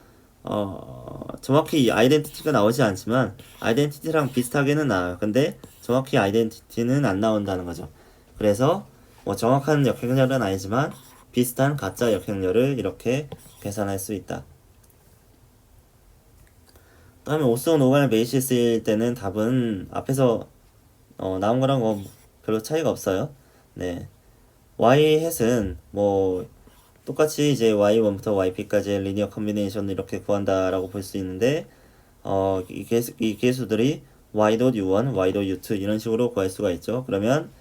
정확히 아이덴티티가 나오지 않지만 아이덴티티랑 비슷하게는 나와요. 근데 정확히 아이덴티티는 안 나온다는 거죠. 그래서 뭐 정확한 역행렬은 아니지만 비슷한 가짜 역행렬을 이렇게 계산할 수 있다. 다음에 오스온 노갈 베이시스일 때는 답은 앞에서 나온 거랑 뭐 별로 차이가 없어요. 네. y 햇은 뭐 똑같이 이제 y1부터 yp까지의 리니어 컨비네이션을 이렇게 구한다라고 볼 수 있는데 이 개수들이 y.u1, y.u2 이런 식으로 구할 수가 있죠. 그러면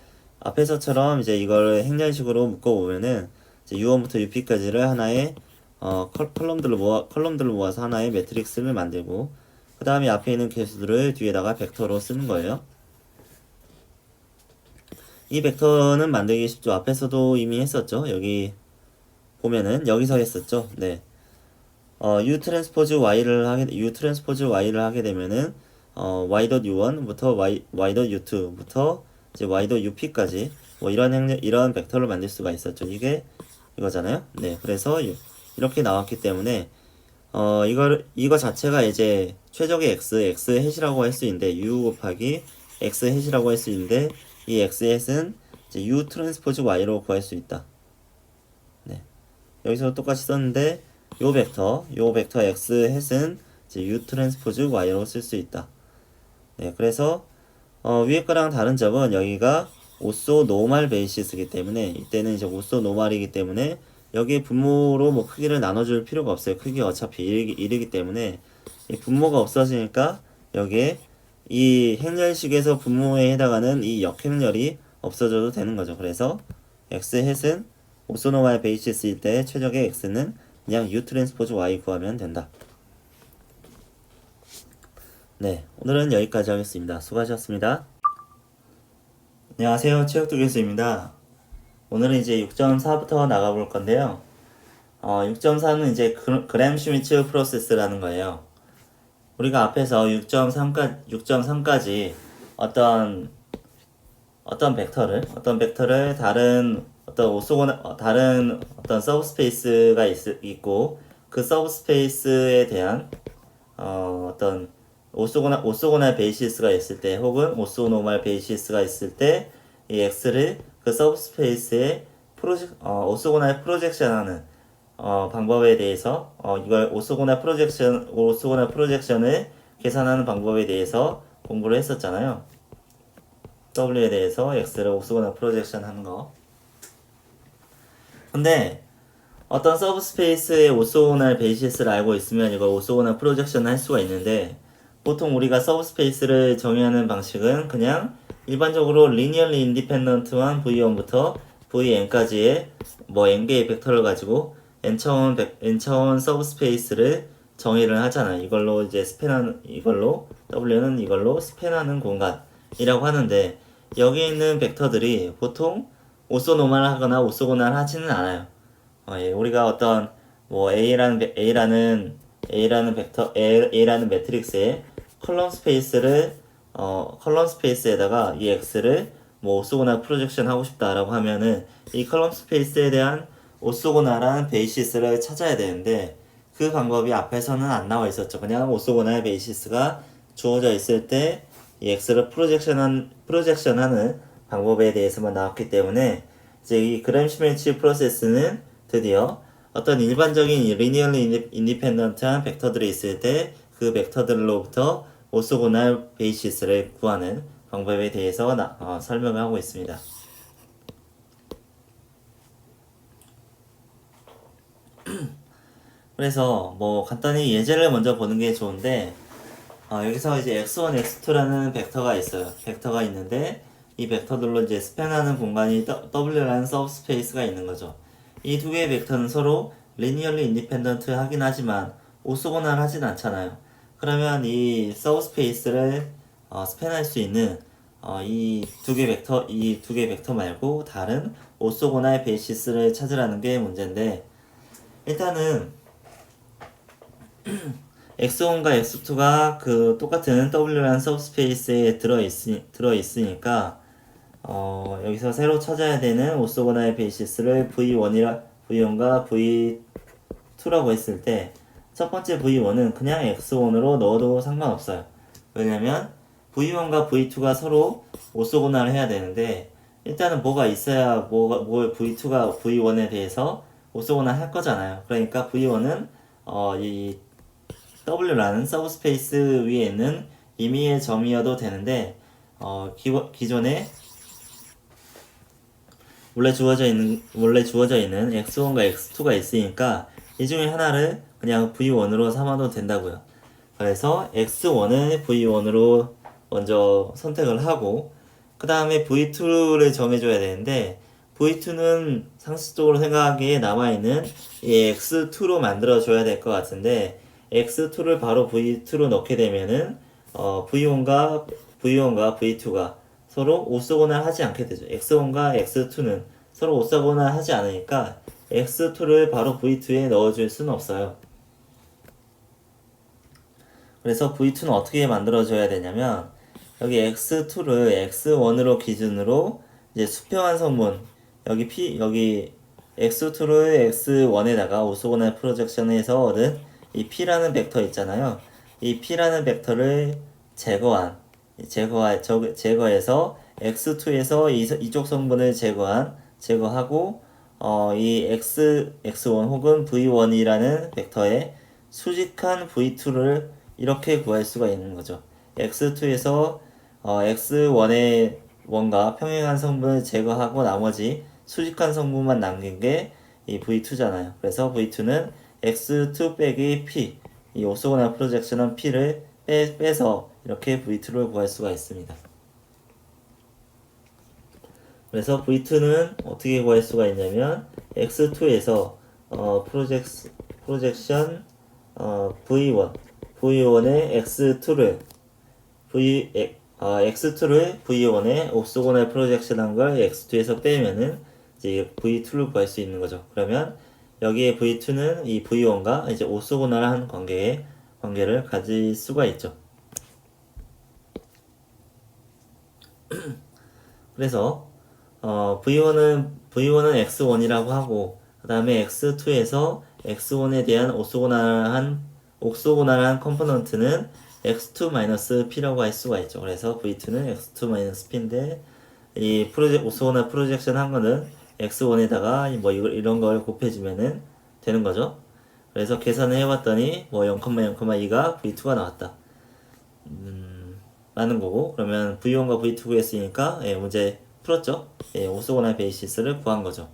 앞에서처럼 이제 이걸 행렬식으로 묶어보면은 이제 U1부터 UP까지를 하나의 컬럼들로 모아서 하나의 매트릭스를 만들고 그 다음에 앞에 있는 개수들을 뒤에다가 벡터로 쓰는 거예요. 이 벡터는 만들기 쉽죠. 앞에서도 이미 했었죠. 여기 보면은 여기서 했었죠. 네. U 트랜스포즈 Y를 하게 되면은 y.u1부터 y.u2부터 이제 y.up까지 뭐 이런 벡터를 만들 수가 있었죠. 이게 이거잖아요. 네. 그래서 이렇게 나왔기 때문에 이거 자체가 이제 최적의 x 햇이라고 할 수 있는데 u 곱하기 x 햇이라고 할 수 있는데 이 x 햇은 이제 u 트랜스포즈 y로 구할 수 있다. 네. 여기서 똑같이 썼는데 요 벡터 x 햇은 이제 u 트랜스포즈 y로 쓸 수 있다. 네. 그래서 위에 거랑 다른 점은 여기가 오소 노멀 베이시스이기 때문에 이때는 이제 오소 노멀이기 때문에 여기에 분모로 뭐 크기를 나눠줄 필요가 없어요. 크기 어차피 1이기 때문에 이 분모가 없어지니까 여기에 이 행렬식에서 분모에 해당하는 이 역행렬이 없어져도 되는 거죠. 그래서 x 햇은 오소 노멀 베이시스일 때 최적의 x는 그냥 u 트랜스포즈 y 구하면 된다. 네, 오늘은 여기까지 하겠습니다. 수고하셨습니다. 안녕하세요. 최혁도 교수입니다. 오늘은 이제 6.4부터 나가볼 건데요. 6.4는 이제 그램 슈미츠 프로세스라는 거예요. 우리가 앞에서 6.3까지 어떤 벡터를 다른 어떤 서브스페이스가 있고 그 서브스페이스에 대한 어떤 오소고날 베이시스가 있을 때 혹은 오소노멀 베이시스가 있을 때 이 x를 그 서브스페이스에 오소고날 프로젝션하는 방법에 대해서 이걸 오소고날 프로젝션을 계산하는 방법에 대해서 공부를 했었잖아요. W에 대해서 x를 오소고날 프로젝션 하는 거. 근데 어떤 서브스페이스의 오소고날 베이시스를 알고 있으면 이걸 오소고날 프로젝션 할 수가 있는데 보통 우리가 서브스페이스를 정의하는 방식은 그냥 일반적으로 리니얼리 인디펜던트한 v1부터 vn까지의 뭐 n개의 벡터를 가지고 n차원 서브스페이스를 정의를 하잖아요. 이걸로 이제 w는 이걸로 스팬하는 공간이라고 하는데 여기 있는 벡터들이 보통 오소노멀하거나 오소고날 하지는 않아요. 예, 우리가 어떤 뭐 A라는 매트릭스의 컬럼 스페이스에다가 이 X를 뭐 오소고날 프로젝션 하고 싶다라고 하면은 이 컬럼 스페이스에 대한 오소고날한 베이시스를 찾아야 되는데 그 방법이 앞에서는 안 나와 있었죠. 그냥 오소고날 베이시스가 주어져 있을 때 이 X를 프로젝션하는 방법에 대해서만 나왔기 때문에 이제 이 그램 슈미츠 프로세스는 드디어 어떤 일반적인 리니얼리 인디펜던트한 벡터들이 있을 때 그 벡터들로부터 오소고날 베이시스를 구하는 방법에 대해서 설명을 하고 있습니다. 그래서 뭐 간단히 예제를 먼저 보는 게 좋은데 여기서 이제 x1, x2라는 벡터가 있어요. 벡터가 있는데 이 벡터들로 이제 스팬하는 공간이 w라는 서브스페이스가 있는 거죠. 이 두 개의 벡터는 서로 리니얼리 인디펜던트 하긴 하지만 오소고날 하진 않잖아요. 그러면 이 서브스페이스를 스팬할 수 있는 이 두 개 벡터 말고 다른 오소고날 베이시스를 찾으라는 게 문제인데 일단은 x1과 x2가 그 똑같은 w라는 서브스페이스에 들어있으니까 여기서 새로 찾아야 되는 오소고날 베이시스를 v1과 v2라고 했을 때 첫 번째 v1은 그냥 x1으로 넣어도 상관없어요. 왜냐면 v1과 v2가 서로 오소고날을 해야 되는데 일단은 뭐가 있어야 v2가 v1에 대해서 오소고날 할 거잖아요. 그러니까 v1은 이 w라는 서브스페이스 위에 있는 임의의 점이어도 되는데 기존에 원래 주어져 있는 x1과 x2가 있으니까 이 중에 하나를 그냥 v1으로 삼아도 된다고요. 그래서 x1을 v1으로 먼저 선택을 하고 그 다음에 v2를 정해줘야 되는데 v2는 상식적으로 생각하기에 남아있는 이 x2로 만들어줘야 될 것 같은데 x2를 바로 v2로 넣게 되면은 v1과 v2가 서로 오쏘거나 하지 않게 되죠. x1과 x2는 서로 오쏘거나 하지 않으니까 x2를 바로 v2에 넣어줄 수는 없어요. 그래서 v2는 어떻게 만들어줘야 되냐면 여기 x2를 x1으로 기준으로 이제 수평한 성분 여기 x2를 x1에다가 오소고날 프로젝션에서 얻은 이 p라는 벡터 있잖아요. 이 p라는 벡터를 제거해서 x2에서 이쪽 성분을 제거하고 이 x1 혹은 v1이라는 벡터의 수직한 v2를 이렇게 구할 수가 있는 거죠. x2에서 x1의 원과 평행한 성분을 제거하고 나머지 수직한 성분만 남긴 게 이 v2잖아요. 그래서 v2는 x2 빼기 p, 이 오소고날 프로젝션은 p를 빼서 이렇게 v2를 구할 수가 있습니다. 그래서 v2는 어떻게 구할 수가 있냐면 x2에서 프로젝션 v1의 x2를 v1에 옵소고날 프로젝션한 걸 x2에서 빼면은 이제 v2를 구할 수 있는 거죠. 그러면 여기에 v2는 이 v1과 이제 옵소고날한 관계를 가질 수가 있죠. 그래서 v1은 x1이라고 하고 그 다음에 x2에서 x1에 대한 옥소고날한 컴포넌트는 x2-p라고 할 수가 있죠. 그래서 v2는 x2-p인데 이 옥소고날 프로젝션 한 거는 x1에다가 뭐 이런 걸 곱해주면은 되는 거죠. 그래서 계산을 해봤더니 뭐 0,0,2가 v2가 나왔다. 라는 거고 그러면 v1과 v2 구했으니까 문제 풀었죠. 옥소고날 베이시스를 구한 거죠.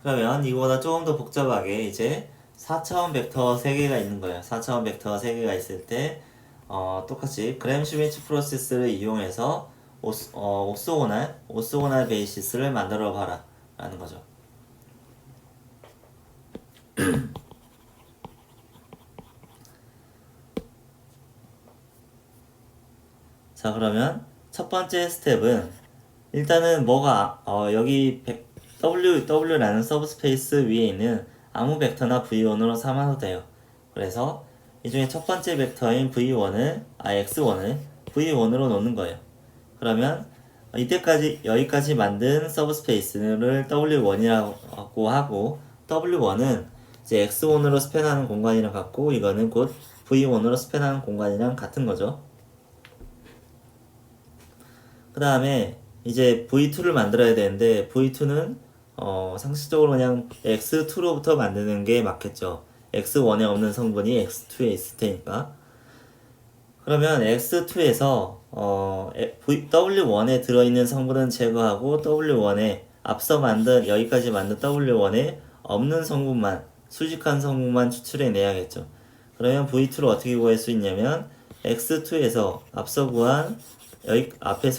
그러면 이거보다 조금 더 복잡하게 이제 4차원 벡터 3개가 있는 거예요. 4차원 벡터 3개가 있을 때 똑같이 그램 슈미츠 프로세스를 이용해서 옥소고날 베이시스를 만들어 봐라 라는 거죠. 자, 그러면 첫 번째 스텝은 일단은 여기 W라는 서브스페이스 위에 있는 아무 벡터나 V1으로 삼아도 돼요. 그래서 이 중에 첫 번째 벡터인 X1을 V1으로 놓는 거예요. 그러면 여기까지 만든 서브스페이스를 W1이라고 하고 W1은 이제 X1으로 스팬하는 공간이랑 같고 이거는 곧 V1으로 스팬하는 공간이랑 같은 거죠. 그 다음에 이제 V2를 만들어야 되는데 V2는 상식적으로 그냥 X2로부터 만드는 게 맞겠죠. X1에 없는 성분이 X2에 있을 테니까. 그러면 X2에서 W1에 들어있는 성분은 제거하고 W1에 여기까지 만든 W1에 없는 성분만, 수직한 성분만 추출해 내야겠죠. 그러면 V2를 어떻게 구할 수 있냐면 X2에서 앞에서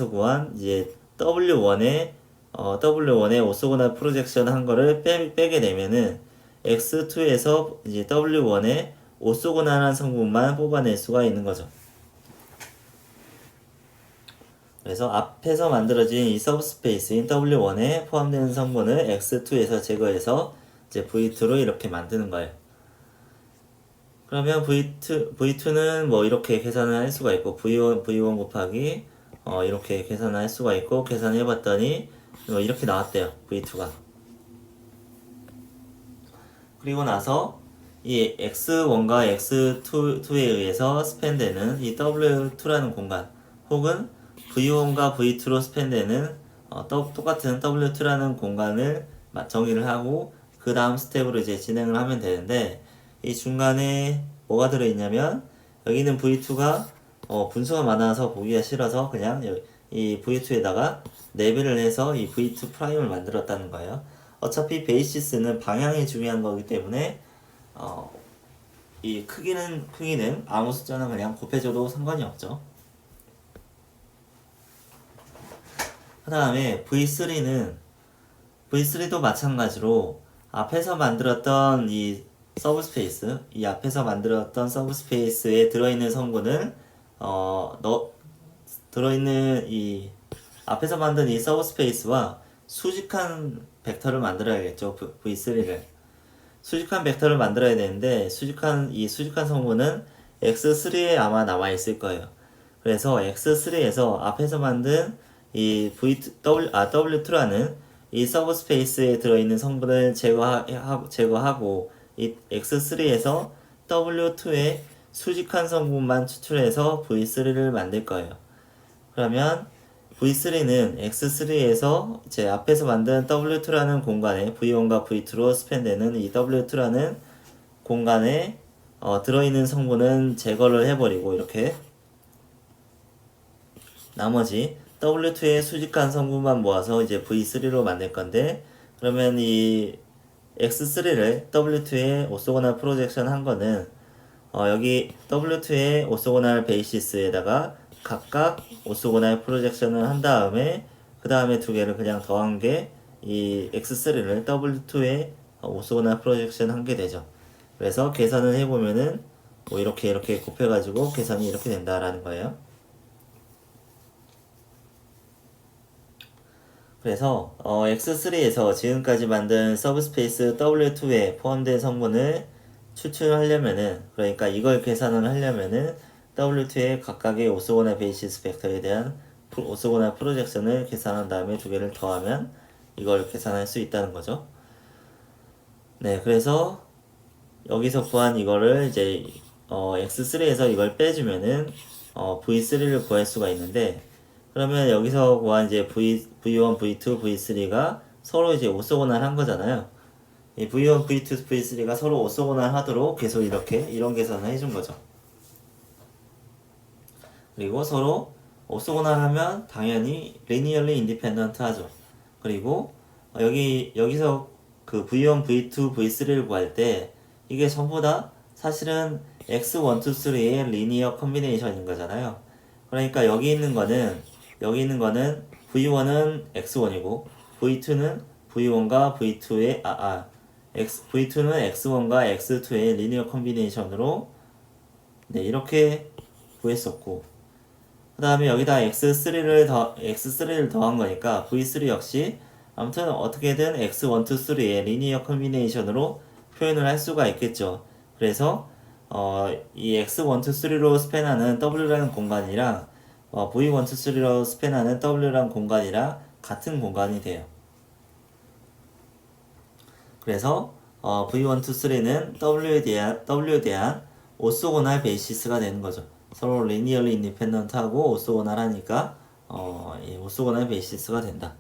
구한 이제 W1에 오소고날 프로젝션 한 거를 빼게 되면은 X2에서 이제 W1에 오소고날한 성분만 뽑아낼 수가 있는 거죠. 그래서 앞에서 만들어진 이 서브스페이스인 W1에 포함되는 성분을 X2에서 제거해서 이제 V2로 이렇게 만드는 거예요. 그러면 V2는 뭐 이렇게 계산을 할 수가 있고 V1 곱하기 이렇게 계산을 할 수가 있고 계산을 해봤더니 이렇게 나왔대요. V2가. 그리고 나서 이 X1과 X2에 의해서 스팬되는 이 W2라는 공간 혹은 V1과 V2로 스팬되는 똑같은 W2라는 공간을 정의를 하고 그 다음 스텝으로 이제 진행을 하면 되는데 이 중간에 뭐가 들어있냐면 여기는 V2가 분수가 많아서 보기가 싫어서 그냥 이 V2에다가 내배를 해서 이 V2 프라임을 만들었다는 거예요. 어차피 베이시스는 방향이 중요한 거기 때문에 이 크기는 아무 숫자는 그냥 곱해줘도 상관이 없죠. 그 다음에 V3도 마찬가지로 앞에서 만들었던 이 서브스페이스, 이 앞에서 만들었던 서브스페이스에 들어있는 성분을 들어있는 이 앞에서 만든 이 서브스페이스와 수직한 벡터를 만들어야겠죠. V3를 수직한 벡터를 만들어야 되는데 수직한 성분은 X3에 아마 남아 있을 거예요. 그래서 X3에서 앞에서 만든 이 W2라는 이 서브스페이스에 들어있는 성분을 제거하고 이 X3에서 W2의 수직한 성분만 추출해서 V3를 만들 거예요. 그러면 V3는 X3에서 제 앞에서 만든 W2라는 공간에 V1과 V2로 스팬되는 이 W2라는 공간에 들어있는 성분은 제거를 해버리고 이렇게 나머지 W2의 수직한 성분만 모아서 이제 V3로 만들 건데 그러면 이 X3를 W2에 오소고날 프로젝션 한 거는 여기 W2의 오소고날 베이시스에다가 각각 오소고날 프로젝션을 한 다음에 그 다음에 두 개를 그냥 더한 게 이 X3를 W2에 오소고날 프로젝션 한 게 되죠. 그래서 계산을 해보면은 뭐 이렇게 곱해가지고 계산이 이렇게 된다라는 거예요. 그래서 X3에서 지금까지 만든 서브스페이스 W2에 포함된 성분을 추출하려면은 그러니까 이걸 계산을 하려면은 W2의 각각의 오소고날 베이시스 벡터에 대한 오소고날 프로젝션을 계산한 다음에 두 개를 더하면 이걸 계산할 수 있다는 거죠. 네, 그래서 여기서 구한 이거를 이제 X3에서 이걸 빼주면은 V3를 구할 수가 있는데 그러면 여기서 구한 이제 V1, V2, V3가 서로 이제 오소고날 한 거잖아요. 이 V1, V2, V3가 서로 오소고날 하도록 계속 이런 계산을 해준 거죠. 그리고 서로 오소고날 하면 당연히 linearly independent 하죠. 그리고 여기서 그 V1, V2, V3를 구할 때 이게 전부 다 사실은 X1, 2, 3의 리니어 컨비네이션인 거잖아요. 그러니까 여기 있는 거는 V1은 X1이고 V2는 V1과 V2의 V2는 X1과 X2의 리니어 컨비네이션으로 네, 이렇게 구했었고 그 다음에 여기다 X3를 더한 거니까 V3 역시 아무튼 어떻게든 X1, 2, 3의 리니어 컨비네이션으로 표현을 할 수가 있겠죠. 그래서 이 X1, 2, 3로 스팬하는 W라는 공간이랑 V1, 2, 3로 스팬하는 W라는 공간이랑 같은 공간이 돼요. 그래서 V1, 2, 3는 W에 대한 오소고날 베이시스가 되는 거죠. 서로 리니얼리 인디펜던트하고 오소고날 하니까 오소고날 베이시스가 된다.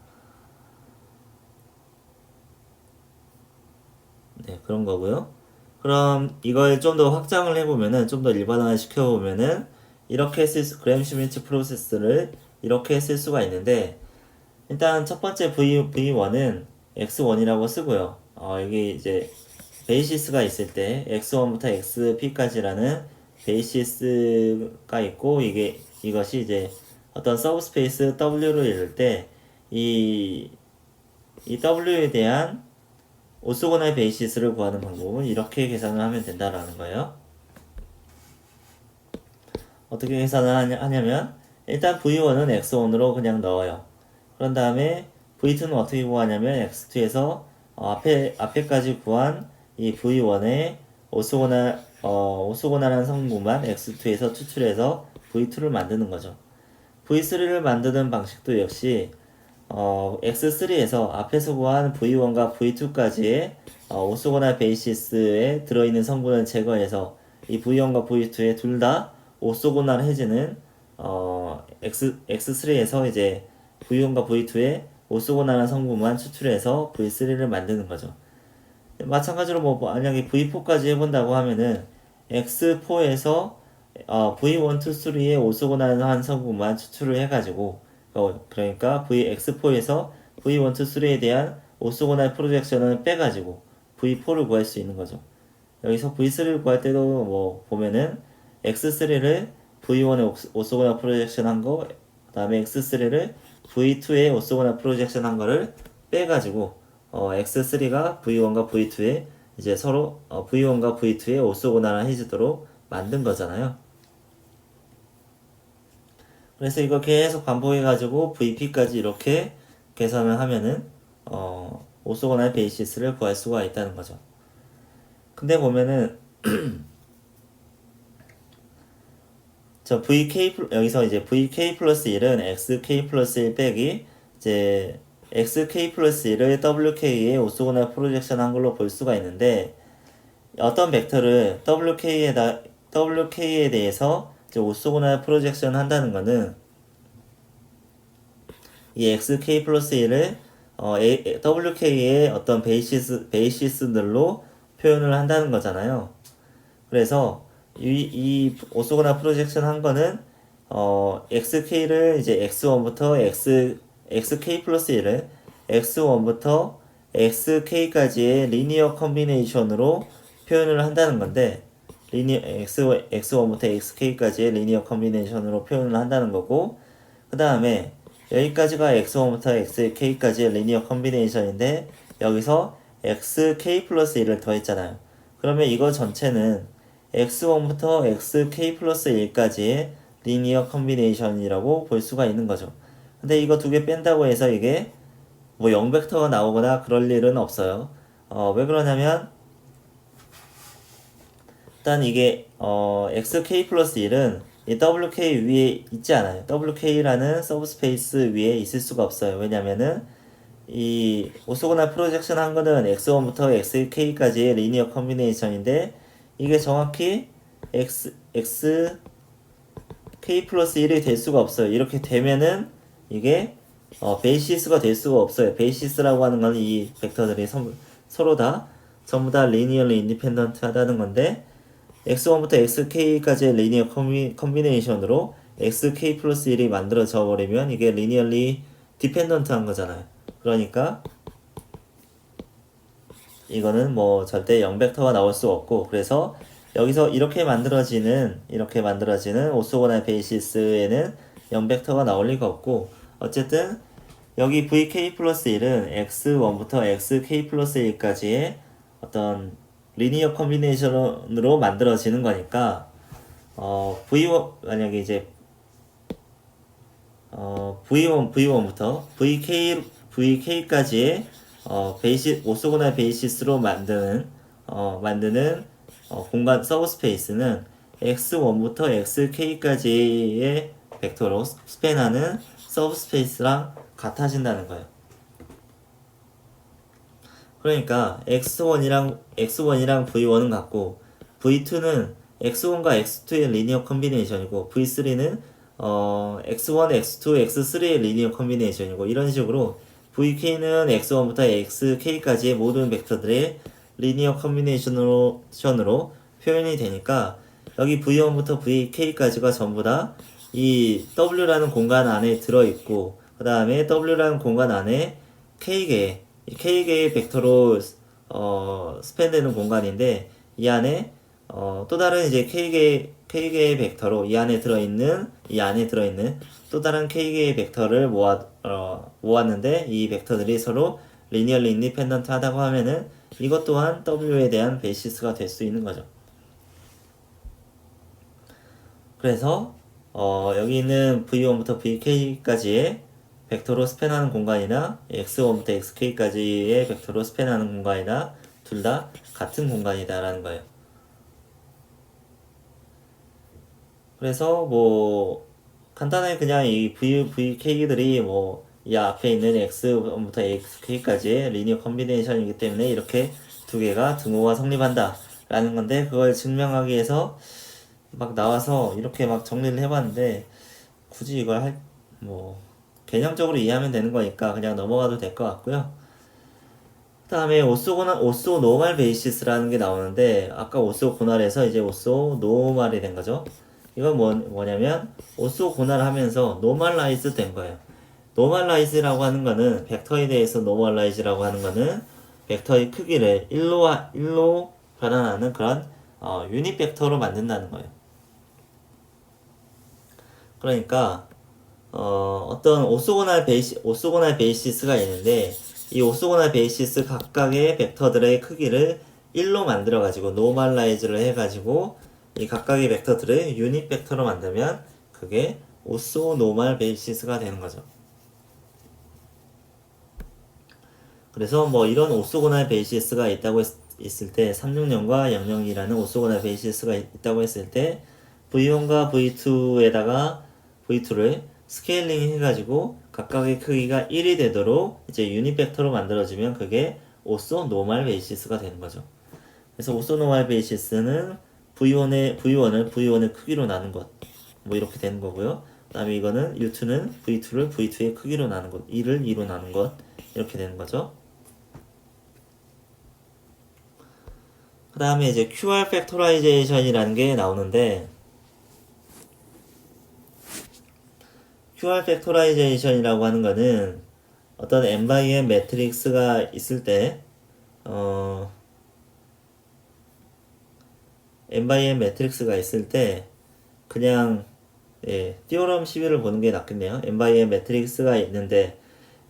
네, 그런 거고요. 그럼 이걸 좀 더 확장을 해보면은 좀 더 일반화 시켜보면은 그램 슈미트 프로세스를 이렇게 쓸 수가 있는데 일단 첫 번째 V1은 X1이라고 쓰고요. 여기 이제 베이시스가 있을 때 X1부터 XP까지라는 베이시스가 있고 이것이 이제 어떤 서브스페이스 W를 이룰 때 이 W에 대한 오소고날 베이시스를 구하는 방법은 이렇게 계산을 하면 된다라는 거예요. 어떻게 계산을 하냐면 일단 V1은 X1으로 그냥 넣어요. 그런 다음에 V2는 어떻게 구하냐면 X2에서 앞에까지 구한 이 V1의 오소고날한 성분만 X2에서 추출해서 V2를 만드는 거죠. V3를 만드는 방식도 역시 X3에서 앞에서 구한 V1과 V2까지의 오소고날 베이시스에 들어있는 성분을 제거해서 이 V1과 V2에 둘 다 오소고날 해지는 X3에서 이제 V1과 V2에 오소고날한 성분만 추출해서 V3를 만드는 거죠. 마찬가지로 만약에 V4까지 해본다고 하면은 X4에서 V1, 2, 3에 오소고날한 성분만 추출을 해가지고 그러니까 X4에서 V1, 2, 3에 대한 오소고날 프로젝션을 빼가지고 V4를 구할 수 있는 거죠. 여기서 V3를 구할 때도 보면은 X3를 V1에 오소고날 프로젝션 한 거, 그 다음에 X3를 V2에 오소고나 프로젝션 한 거를 빼가지고 X3가 V1과 V2에 이제 서로 V1과 V2에 오소고나를 해주도록 만든 거잖아요. 그래서 이거 계속 반복해가지고 VP까지 이렇게 계산을 하면은 오소고나의 베이시스를 구할 수가 있다는 거죠. 근데 보면은 저 VK 여기서 이제 VK 플러스 1은 XK 플러스 1 빼기 이제 XK 플러스 1을 WK의 오소고나 프로젝션 한 걸로 볼 수가 있는데 어떤 벡터를 WK에 대해서 이제 오소고나 프로젝션 한다는 거는 이 XK 플러스 1을 WK의 어떤 베이시스들로 표현을 한다는 거잖아요. 그래서 이 오소고나 프로젝션 한 거는 XK를 이제 X1부터 XK 플러스 1을 X1부터 XK까지의 리니어 컨비네이션으로 표현을 한다는 건데 X1부터 XK까지의 리니어 컨비네이션으로 표현을 한다는 거고 그 다음에 여기까지가 X1부터 XK까지의 리니어 컨비네이션인데 여기서 XK 플러스 1을 더했잖아요. 그러면 이거 전체는 X1부터 XK 플러스 1까지의 리니어 컨비네이션이라고 볼 수가 있는 거죠. 근데 이거 두 개 뺀다고 해서 이게 뭐 0벡터가 나오거나 그럴 일은 없어요. 왜 그러냐면 일단 이게 XK 플러스 1은 이 WK 위에 있지 않아요. WK라는 서브스페이스 위에 있을 수가 없어요. 왜냐면은 이 오소고나 프로젝션 한 거는 X1부터 XK까지의 리니어 컨비네이션인데 이게 정확히 XK 플러스 1이 될 수가 없어요. 이렇게 되면은 이게 베이시스가 될 수가 없어요. 베이시스라고 하는 건 이 벡터들이 서로 다 전부 다 리니어리 인디펜던트 하다는 건데 X1부터 XK까지의 리니어 컨비네이션으로 XK 플러스 1이 만들어져 버리면 이게 리니어리 디펜던트 한 거잖아요. 그러니까 이거는 뭐 절대 0벡터가 나올 수 없고 그래서 여기서 이렇게 만들어지는 오소고나 베이시스에는 0벡터가 나올 리가 없고 어쨌든 여기 VK 플러스 1은 X1부터 XK 플러스 1까지의 어떤 리니어 컨비네이션으로 만들어지는 거니까 V1 만약에 이제 V1부터 VK까지의 오소고나 베이시스로 만드는 공간 서브스페이스는 X1부터 XK까지의 벡터로 스팬하는 서브스페이스랑 같아진다는 거예요. 그러니까 X1이랑 V1은 같고 V2는 X1과 X2의 리니어 컨비네이션이고 V3는 X1, X2, X3의 리니어 컨비네이션이고 이런 식으로 VK는 X1부터 XK까지의 모든 벡터들의 리니어 컨비네이션으로 표현이 되니까 여기 V1부터 VK까지가 전부 다 이 W라는 공간 안에 들어있고 그 다음에 W라는 공간 안에 K개의 벡터로 스팬되는 공간인데 이 안에 또 다른 이제 K개의 벡터로 이 안에 들어있는 또 다른 K개의 벡터를 모았는데 이 벡터들이 서로 리니어리 인디펜던트 하다고 하면은 이것 또한 W에 대한 베이시스가 될 수 있는 거죠. 그래서 여기 있는 V1부터 VK까지의 벡터로 스팬하는 공간이나 X1부터 XK까지의 벡터로 스팬하는 공간이나 둘 다 같은 공간이다 라는 거예요. 그래서 뭐 간단하게 그냥 이 VK들이 뭐 이 앞에 있는 X1부터 XK까지의 리니어 컨비네이션이기 때문에 이렇게 두 개가 등호가 성립한다 라는 건데 그걸 증명하기 위해서 막 나와서 이렇게 막 정리를 해봤는데 굳이 이걸 개념적으로 이해하면 되는 거니까 그냥 넘어가도 될 것 같고요. 그 다음에 오소 노멀 베이시스라는 게 나오는데 아까 오소 고날에서 이제 오소 노멀이 된 거죠. 이건 뭐냐면 오소 고날 하면서 노멀라이즈 된 거예요. 노멀라이즈라고 하는 거는 벡터에 대해서 노멀라이즈라고 하는 거는 벡터의 크기를 1로 변환하는 그런 유닛 벡터로 만든다는 거예요. 그러니까 어떤 오소고날 베이시스가 있는데 이 오소고날 베이시스 각각의 벡터들의 크기를 1로 만들어 가지고 노멀라이즈를 해 가지고 이 각각의 벡터들을 유닛 벡터로 만들면 그게 오소노멀 베이시스가 되는 거죠. 그래서 뭐 이런 오소고날 베이시스가 있다고 있을 때 360과 002라는 오소고날 베이시스가 있다고 했을 때 V1과 V2에다가 V2를 스케일링 해가지고 각각의 크기가 1이 되도록 이제 유닛 벡터로 만들어주면 그게 오소노멀 베이시스가 되는 거죠. 그래서 오소노멀 베이시스는 V1을 크기로 나눈 것, 뭐 이렇게 되는 거고요. 그 다음에 이거는 U2는 V2를 V2의 크기로 나눈 것, 2를 2로 나눈 것, 이렇게 되는 거죠. 그 다음에 이제 QR 팩토라이제이션이라는 게 나오는데, QR 팩토라이제이션이라고 하는 거는 어떤 n/n 매트릭스가 있을 때, n/n 매트릭스가 있을 때, 그냥, 띠오럼 시비를 보는 게 낫겠네요. n/n 매트릭스가 있는데,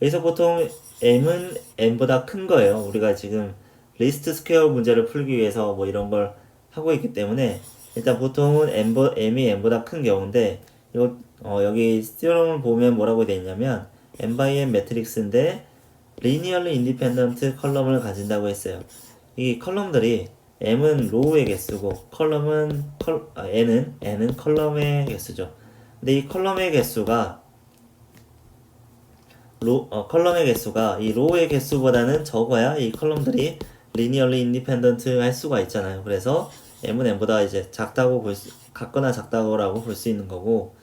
여기서 보통 m은 n보다 큰 거예요. 우리가 지금 리스트 스퀘어 문제를 풀기 위해서 뭐 이런 걸 하고 있기 때문에 일단 보통은 m이 n보다 큰 경우인데 이거 여기 스티어럼을 보면 뭐라고 되어 있냐면 n/n 매트릭스인데 linearly independent 컬럼을 가진다고 했어요. 이 컬럼들이 m은 로우의 개수고 n은 컬럼의 개수죠. 근데 이 컬럼의 개수가 컬럼의 개수가 이 로우의 개수보다는 적어야 이 컬럼들이 linearly independent 할 수가 있잖아요. 그래서 m은 n보다 이제 같거나 작다고라고 볼 수 있는 거고,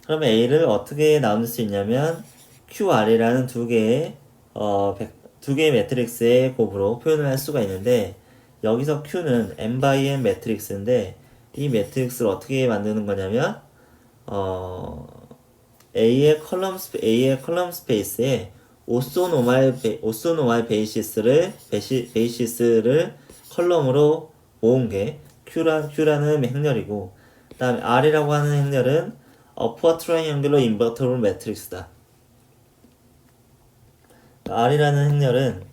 그러면 a를 어떻게 나눌 수 있냐면 QR이라는 두 개의 매트릭스의 곱으로 표현을 할 수가 있는데, 여기서 Q는 n/n 매트릭스인데 이 매트릭스를 어떻게 만드는 거냐면 어, A의 컬럼 스페이스에 오소노말 베이시스를 컬럼으로 모은 게 Q라는 행렬이고, 그 다음에 R이라고 하는 행렬은 어퍼 트라이앵글러 인버터블 매트릭스다. R이라는 행렬은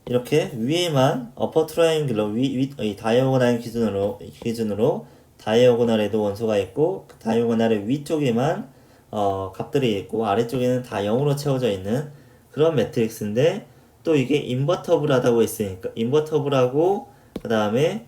이렇게 위에만 어퍼 트라이앵글러 이 다이아고날 기준으로 다이아고날에도 원소가 있고 그 다이아고날의 위쪽에만 값들이 있고 아래쪽에는 다 0으로 채워져 있는 그런 매트릭스인데, 또 이게 인버터블하다고 했으니까 인버터블하고 그 다음에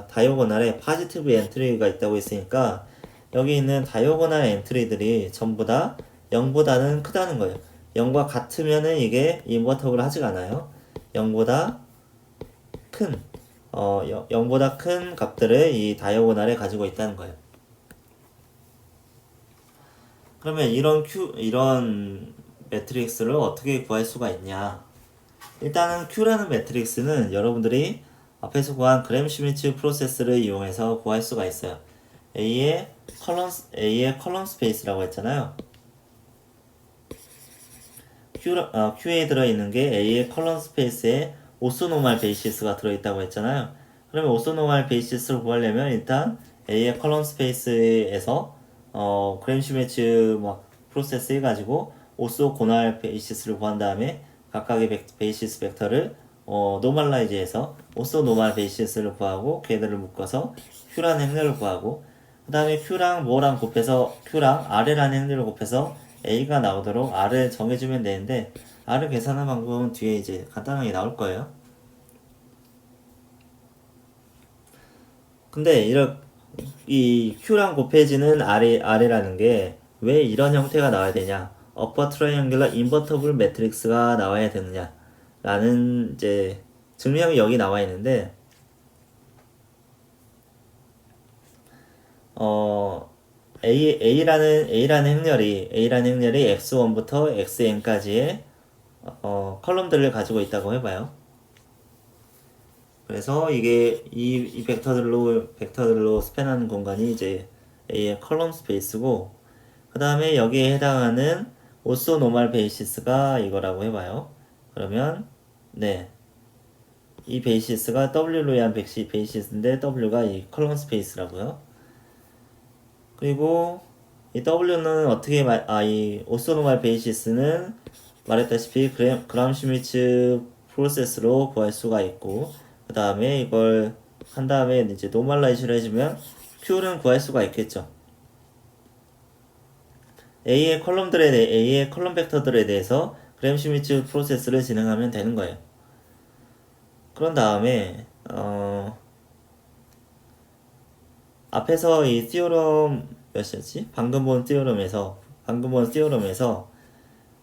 다이아고날에 파지티브 엔트리가 있다고 했으니까 여기 있는 다이아고날 엔트리들이 전부 다 0보다는 크다는 거예요. 0과 같으면은 이게 인버터블 하지가 않아요. 0보다 큰 0보다 큰 값들을 이 다이아고날에 가지고 있다는 거예요. 그러면 이런 매트릭스를 어떻게 구할 수가 있냐? 일단은 Q라는 매트릭스는 여러분들이 앞에서 구한 그램-슈미츠 프로세스를 이용해서 구할 수가 있어요. A의 컬럼 스페이스라고 했잖아요. Q에 들어있는 게 A의 컬럼 스페이스에 오소노멀 베이시스가 들어있다고 했잖아요. 그러면 오소노멀 베이시스를 구하려면 일단 A의 컬럼 스페이스에서 그램-슈미츠 프로세스 해가지고 오소고날 베이시스를 구한 다음에 각각의 베이시스 벡터를 노멀라이즈해서 오소노멀 베이시스를 구하고 걔들을 묶어서 Q라는 행렬을 구하고, 그 다음에 Q랑 뭐랑 곱해서 Q랑 R이라는 행렬을 곱해서 A가 나오도록 R을 정해주면 되는데, R을 계산하는 방법은 뒤에 이제 간단하게 나올 거예요. 근데 이 Q랑 곱해지는 R이라는 게 왜 이런 형태가 나와야 되냐? 어퍼 트라이앵글러 인버터블 매트릭스가 나와야 되느냐? 라는 이제 증명이 여기 나와 있는데, 어, A라는 행렬이 X1부터 XN까지의 컬럼들을 가지고 있다고 해봐요. 그래서 이게 이 벡터들로 스팬하는 공간이 이제 A의 컬럼 스페이스고, 그 다음에 여기에 해당하는 오소노멀 베이시스가 이거라고 해봐요. 그러면 네, 이 베이시스가 W로 의한 베이시스인데 W가 이 컬럼 스페이스라고요. 그리고 이 W는 어떻게 이 오소노말 베이시스는 말했다시피 그람 슈미츠 프로세스로 구할 수가 있고, 그 다음에 이걸 한 다음에 이제 노멀라이즈를 해주면 Q는 구할 수가 있겠죠. A의 컬럼 벡터들에 대해서 그램 슈미츠 프로세스를 진행하면 되는 거예요. 그런 다음에 앞에서 이 티오럼 몇이었지? 방금 본 티오럼에서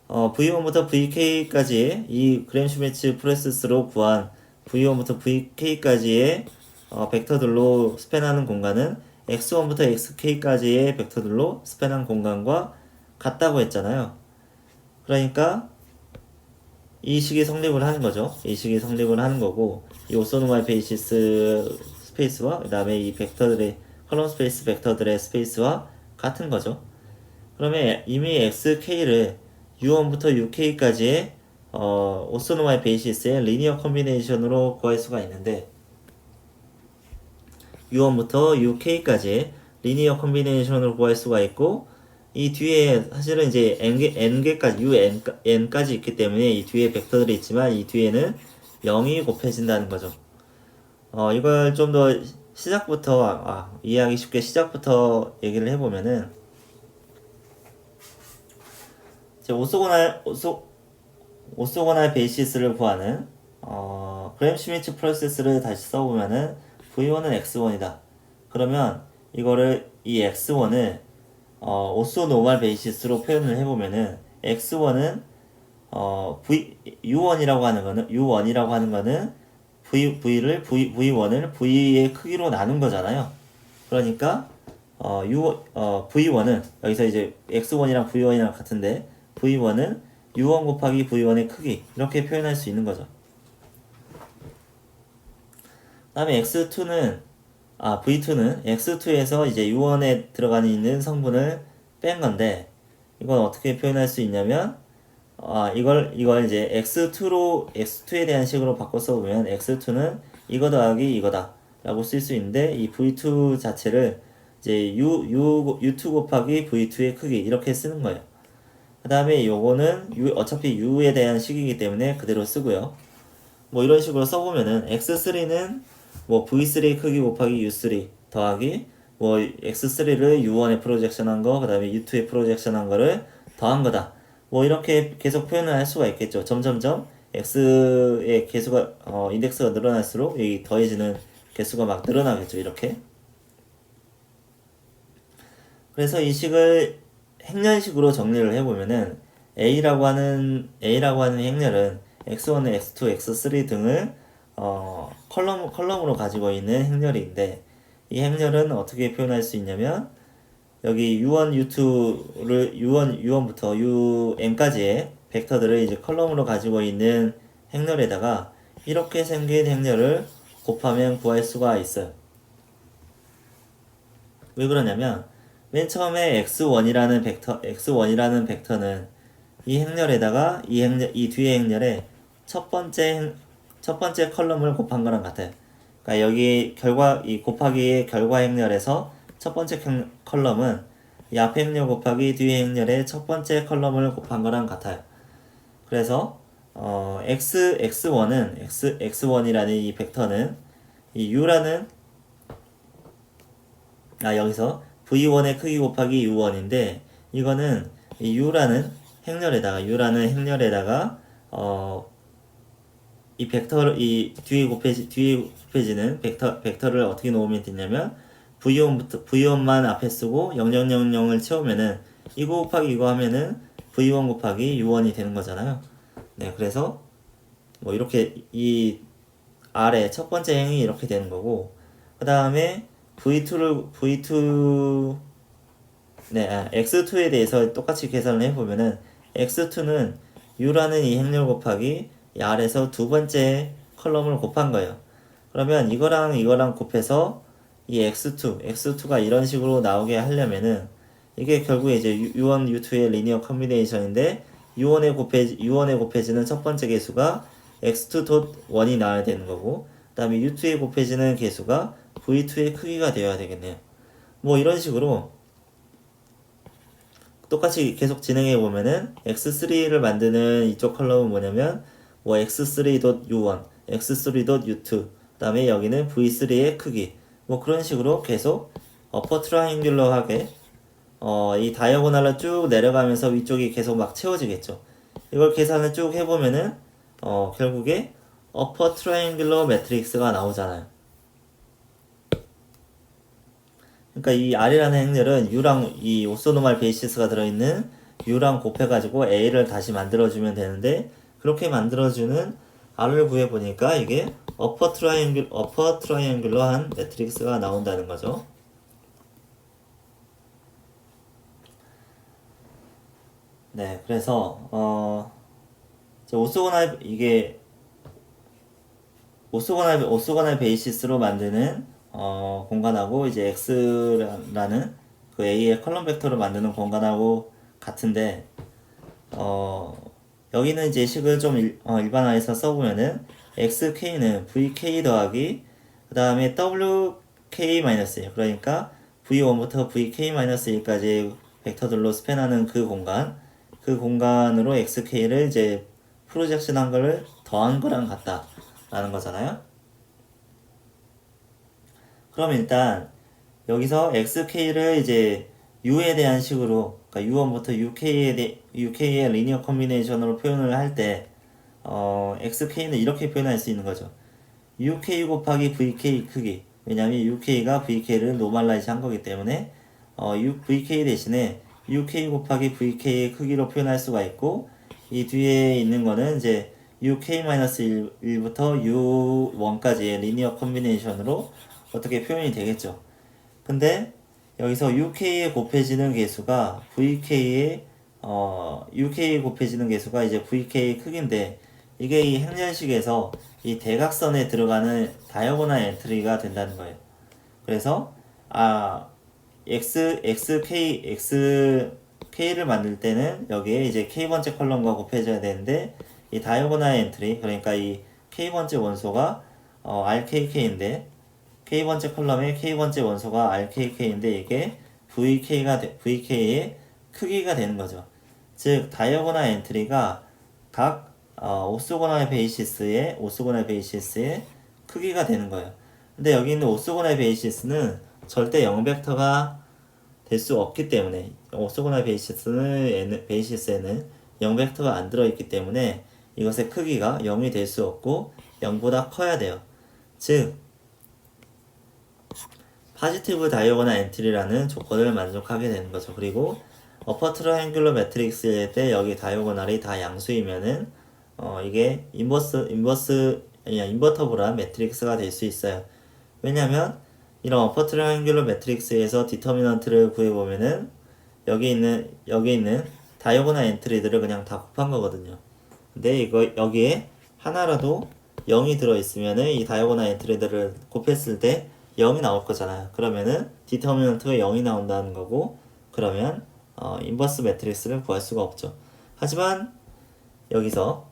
V1부터 VK까지 이 그램 슈미츠 프로세스로 구한 V1부터 VK까지의 벡터들로 스팬하는 공간은 X1부터 XK까지의 벡터들로 스팬한 공간과 같다고 했잖아요. 그러니까 이 식이 성립을 하는 거죠. 이 식이 성립을 하는 거고, 이 오소노말 베이시스 스페이스와 그 다음에 이 벡터들의 컬럼 스페이스 벡터들의 스페이스와 같은 거죠. 그러면 이미 XK를 U1부터 UK까지의 오소노말 베이시스의 리니어 컨비네이션으로 구할 수가 있는데, U1부터 UK까지 리니어 컨비네이션으로 구할 수가 있고, 이 뒤에 사실은 이제 n개까지 n까지 있기 때문에 이 뒤에 벡터들이 있지만 이 뒤에는 0이 곱해진다는 거죠. 이걸 좀 더 시작부터 이해하기 쉽게 시작부터 얘기를 해보면은, 이제 오소고날 베이시스를 구하는 그램 슈미츠 프로세스를 다시 써보면은 V1은 X1이다. 그러면 이거를 이 X1을 오소 노멀 베이시스로 표현을 해보면은 X1은 U1이라고 하는 거는 V1을 V의 크기로 나눈 거잖아요. 그러니까 V1은 여기서 이제 X1이랑 V1이랑 같은데 V1은 U1 곱하기 V1의 크기 이렇게 표현할 수 있는 거죠. 그 다음에 V2는 X2에서 이제 U1에 들어가 있는 성분을 뺀 건데, 이건 어떻게 표현할 수 있냐면, 이걸 이제 X2에 대한 식으로 바꿔 써보면, X2는 이거 더하기 이거다. 라고 쓸 수 있는데, 이 V2 자체를 이제 U2 곱하기 V2의 크기, 이렇게 쓰는 거예요. 그 다음에 요거는 어차피 U에 대한 식이기 때문에 그대로 쓰고요. 뭐 이런 식으로 써보면은, X3는 뭐 V3 크기 곱하기 U3 더하기 뭐 X3를 U1에 프로젝션한 거, 그 다음에 U2에 프로젝션한 거를 더한 거다. 뭐 이렇게 계속 표현을 할 수가 있겠죠. 점점점 X의 개수가 인덱스가 늘어날수록 이 더해지는 개수가 막 늘어나겠죠. 이렇게. 그래서 이 식을 행렬식으로 정리를 해보면은 A라고 하는 행렬은 X1, X2, X3 등을 컬럼으로 가지고 있는 행렬인데, 이 행렬은 어떻게 표현할 수 있냐면, 여기 U1부터 UN까지의 벡터들을 이제 컬럼으로 가지고 있는 행렬에다가 이렇게 생긴 행렬을 곱하면 구할 수가 있어요. 왜 그러냐면, 맨 처음에 X1이라는 벡터는 이 행렬에다가 이 뒤의 행렬에 첫 번째 컬럼을 곱한 거랑 같아요. 그러니까 여기 이 곱하기의 결과 행렬에서 첫 번째 컬럼은 이 앞에 행렬 곱하기 뒤의 행렬의 첫 번째 컬럼을 곱한 거랑 같아요. 그래서 X1이라는 이 벡터는 이 U라는 여기서 V1의 크기 곱하기 U1인데, 이거는 이 U라는 행렬에다가 이 뒤에 곱해지는 벡터를 어떻게 놓으면 되냐면, V1만 앞에 쓰고 0000을 채우면은 이거 곱하기 이거 하면은 V1 곱하기 U1이 되는 거잖아요. 네, 그래서 뭐 이렇게 이 아래 첫 번째 행이 이렇게 되는 거고, 그 다음에 X2에 대해서 똑같이 계산을 해보면은 X2는 U라는 이 행렬 곱하기 이 아래에서 두 번째 컬럼을 곱한 거예요. 그러면 이거랑 곱해서 이 X2가 이런 식으로 나오게 하려면은 이게 결국에 이제 U1, U2의 리니어 컨비네이션인데, U1에 곱해지는 첫 번째 개수가 X2.1이 나와야 되는 거고, 그 다음에 U2에 곱해지는 개수가 V2의 크기가 되어야 되겠네요. 뭐 이런 식으로 똑같이 계속 진행해 보면은 x3를 만드는 이쪽 컬럼은 뭐냐면 뭐 x3.u1, x3.u2, 그다음에 여기는 v3의 크기 뭐 그런 식으로 계속 어퍼 트라이앵귤러하게 이 다이아고날로 쭉 내려가면서 위쪽이 계속 막 채워지겠죠. 이걸 계산을 쭉 해보면은 결국에 어퍼 트라이앵귤러 매트릭스가 나오잖아요. 그러니까 이 R이라는 행렬은 U랑 이 오소노말 베이시스가 들어있는 U랑 곱해가지고 A를 다시 만들어주면 되는데 그렇게 만들어주는 R을 구해보니까 이게 어퍼 트라이앵귤러한 매트릭스가 나온다는 거죠. 네, 그래서 오소고날 베이시스로 만드는 공간하고 이제 x라는 그 a의 컬럼 벡터를 만드는 공간하고 같은데 여기는 이제 식을 좀 일반화해서 써보면은 xk는 vk 더하기 그 다음에 wk-1 그러니까 v1부터 vk-1까지 벡터들로 스팬하는 그 공간으로 xk를 이제 프로젝션 한 거를 더한 거랑 같다라는 거잖아요. 그럼 일단 여기서 xk를 이제 u에 대한 식으로 그러니까 u1부터 uk의 리니어 컨비네이션으로 표현을 할 때 xk는 이렇게 표현할 수 있는 거죠. uk 곱하기 vk 크기. 왜냐하면 uk가 vk를 노멀라이즈 한 거기 때문에 vk 대신에 uk 곱하기 vk의 크기로 표현할 수가 있고 이 뒤에 있는 거는 이제 uk-1부터 u1까지의 리니어 컨비네이션으로 어떻게 표현이 되겠죠. 근데 여기서 uk에 곱해지는 개수가 uk에 곱해지는 개수가 이제 vk의 크기인데 이게 이 행렬식에서 이 대각선에 들어가는 다이아고널 엔트리가 된다는 거예요. 그래서 xk를 만들 때는 여기에 이제 k번째 컬럼과 곱해져야 되는데 이 다이아고널 엔트리 그러니까 이 k번째 원소가 rkk인데 k번째 컬럼의 k번째 원소가 rkk인데 이게 vk의 크기가 되는 거죠. 즉 다이아고널 엔트리가 각 오소고널 베이시스의 크기가 되는 거예요. 근데 여기 있는 오소고널 베이시스는 절대 0벡터가 될 수 없기 때문에 오소고널 베이시스에는 0벡터가 안 들어있기 때문에 이것의 크기가 0이 될 수 없고 0보다 커야 돼요. 즉 파지티브 다이아고널 엔트리라는 조건을 만족하게 되는 거죠. 그리고 어퍼 트라이앵귤러 매트릭스일 때 여기 다이아고널이 다 양수이면은 이게 인버터블한 매트릭스가 될 수 있어요. 왜냐면 이런 어퍼 트라이앵귤러 매트릭스에서 디터미넌트를 구해보면은 여기 있는 다이아고널 엔트리들을 그냥 다 곱한 거거든요. 근데 여기에 하나라도 0이 들어있으면은 이 다이아고널 엔트리들을 곱했을 때 0이 나올 거잖아요. 그러면은 디터미넌트가 0이 나온다는 거고 그러면 인버스 매트릭스를 구할 수가 없죠. 하지만 여기서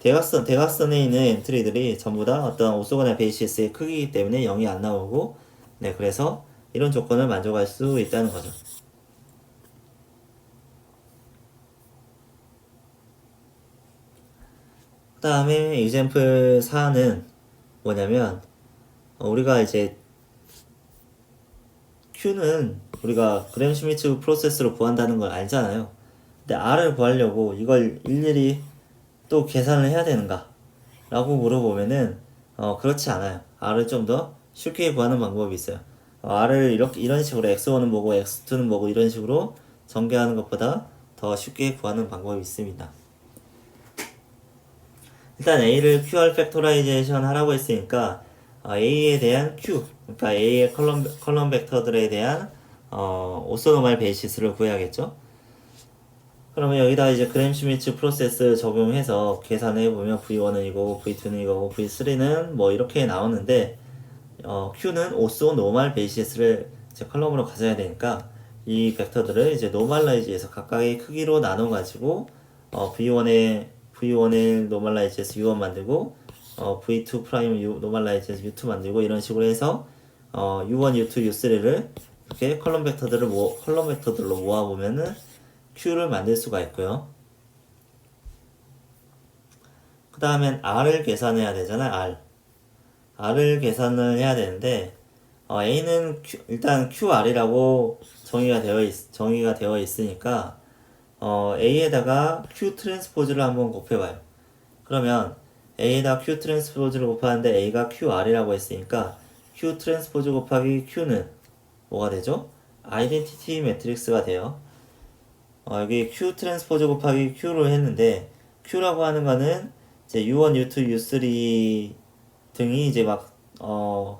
대각선에 있는 엔트리들이 전부 다 어떤 오소고널 베이시스의 크기이기 때문에 0이 안 나오고 네 그래서 이런 조건을 만족할 수 있다는 거죠. 그 다음에 example 4는 뭐냐면 우리가 이제 Q는 우리가 그램 슈미츠 프로세스로 구한다는 걸 알잖아요. 근데 R을 구하려고 이걸 일일이 또 계산을 해야 되는가? 라고 물어보면은 그렇지 않아요. R을 좀 더 쉽게 구하는 방법이 있어요. R을 이런 식으로 x1은 뭐고 x2는 뭐고 이런 식으로 전개하는 것보다 더 쉽게 구하는 방법이 있습니다. 일단 A를 QR 팩토라이제이션 하라고 했으니까 A에 대한 Q, 그러니까 A의 컬럼 벡터들에 대한 오소노멀 베이시스를 구해야겠죠. 그러면 여기다 이제 그램 슈미츠 프로세스 적용해서 계산해보면 V1은 이거고 V2는 이거고 V3는 뭐 이렇게 나오는데 Q는 오소 노멀 베이시스를 이제 컬럼으로 가져야 되니까 이 벡터들을 이제 노멀라이즈해서 각각의 크기로 나눠가지고 V1의 노멀라이즈해서 U1 만들고 V2 프라임 노멀라이즈해서 U2 만들고 이런 식으로 해서 U1, U2, U3를 이렇게 컬럼 벡터들로 모아보면은 Q를 만들 수가 있고요. 그 다음엔 R을 계산해야 되잖아요. R을 계산을 해야 되는데, A는 일단 QR이라고 정의가 되어 있으니까, A에다가 Q 트랜스포즈를 한번 곱해봐요. 그러면 A에다 Q 트랜스포즈를 곱하는데 A가 QR이라고 했으니까, Q 트랜스포즈 곱하기 Q는 뭐가 되죠? 아이덴티티 매트릭스가 돼요. 여기 Q 트랜스포즈 곱하기 Q를 했는데, Q라고 하는 거는 이제 U1, U2, U3 등이 이제 U1,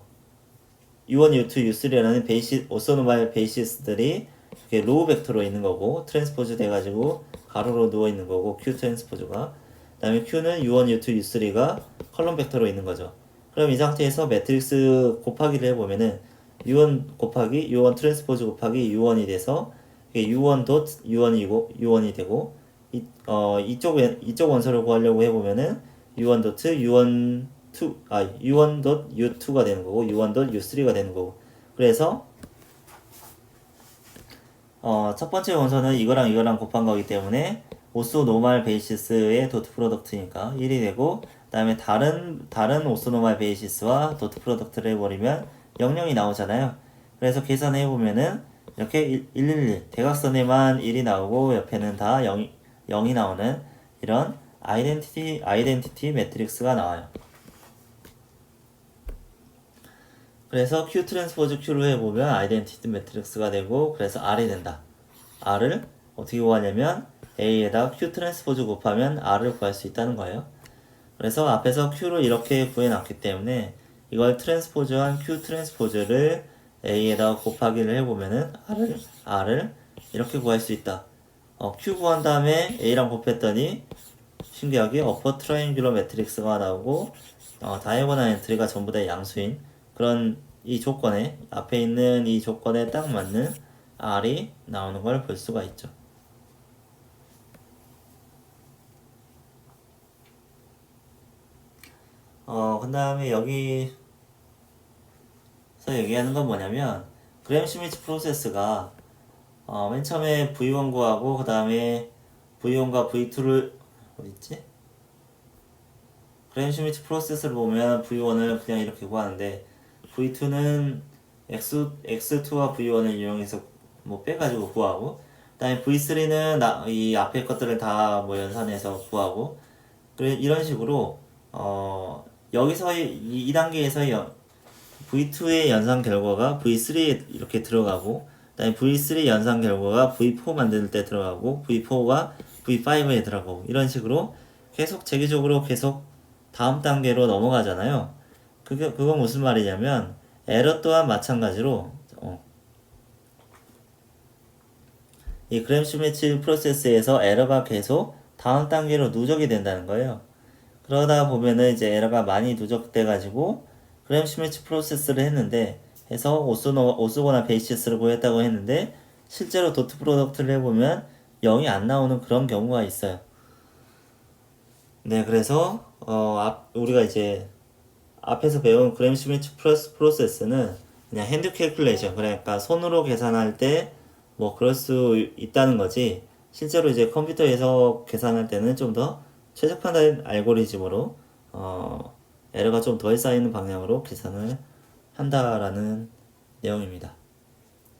U2, U3라는 오소노말 베이시스들이 이렇게 로우 벡터로 있는 거고, 트랜스포즈 돼가지고 가로로 누워 있는 거고, Q 트랜스포즈가. 그 다음에 Q는 U1, U2, U3가 컬럼 벡터로 있는 거죠. 그럼 이 상태에서 매트릭스 곱하기를 해보면은 U1 곱하기 U1 트랜스포즈 곱하기 U1이 돼서 U1 닷 U1이 되고, 이쪽 원소를 구하려고 해보면은 U1 도트 U1 닷 U2가 되는 거고, U1 닷 U3가 되는 거고. 그래서 첫 번째 원소는 이거랑 곱한 거기 때문에 오소 노말 베이시스의 도트 프로덕트니까 1이 되고, 그 다음에 다른 오소 노말 베이시스와 도트 프로덕트를 해버리면 00이 나오잖아요. 그래서 계산해 보면은 이렇게 111 대각선에만 1이 나오고 옆에는 다 0이 나오는 이런 아이덴티티 매트릭스가 나와요. 그래서 Q 트랜스포즈 Q를 해보면 아이덴티티 매트릭스가 되고, 그래서 R이 된다. R을 어떻게 구하냐면 A에다 Q 트랜스포즈 곱하면 R을 구할 수 있다는 거예요. 그래서 앞에서 Q를 이렇게 구해놨기 때문에 이걸 트랜스포즈한 Q 트랜스포즈를 A에다 곱하기를 해보면은 R을 이렇게 구할 수 있다. Q 구한 다음에 A랑 곱했더니 신기하게 어퍼 트라이앵귤러 매트릭스가 나오고, 다이아고널 엔트리가 전부 다 양수인 그런 이 조건에, 앞에 있는 이 조건에 딱 맞는 R이 나오는 걸 볼 수가 있죠. 그 다음에 여기서 얘기하는 건 뭐냐면, 그램 슈미츠 프로세스가 맨 처음에 V1 구하고, 그 다음에 V1과 V2를 어딨지? 그램 슈미츠 프로세스를 보면 V1을 그냥 이렇게 구하는데, V2는 X2와 V1을 이용해서 빼가지고 구하고, 그 다음에 V3는 이 앞에 것들을 다 연산해서 구하고, 그래 이런 식으로 여기서 이 단계에서 V2의 연산 결과가 V3에 이렇게 들어가고, 그 다음에 V3 연산 결과가 V4 만들 때 들어가고, V4가 V5에 들어가고, 이런 식으로 계속 체계적으로 계속 다음 단계로 넘어가잖아요. 그건 무슨 말이냐면, 에러 또한 마찬가지로 이 그램 슈미츠 프로세스에서 에러가 계속 다음 단계로 누적이 된다는 거예요. 그러다 보면은 이제 에러가 많이 누적돼 가지고 그램 슈미츠 프로세스를 해서 오소거나 베이시스를 구했다고 했는데, 실제로 도트 프로덕트를 해보면 0이 안 나오는 그런 경우가 있어요. 네, 그래서 우리가 이제 앞에서 배운 그램 슈미츠 프로세스는 그냥 핸드 캘큘레이션, 그러니까 손으로 계산할 때 그럴 수 있다는 거지, 실제로 이제 컴퓨터에서 계산할 때는 좀 더 최적화된 알고리즘으로 에러가 좀 덜 쌓이는 방향으로 계산을 한다라는 내용입니다.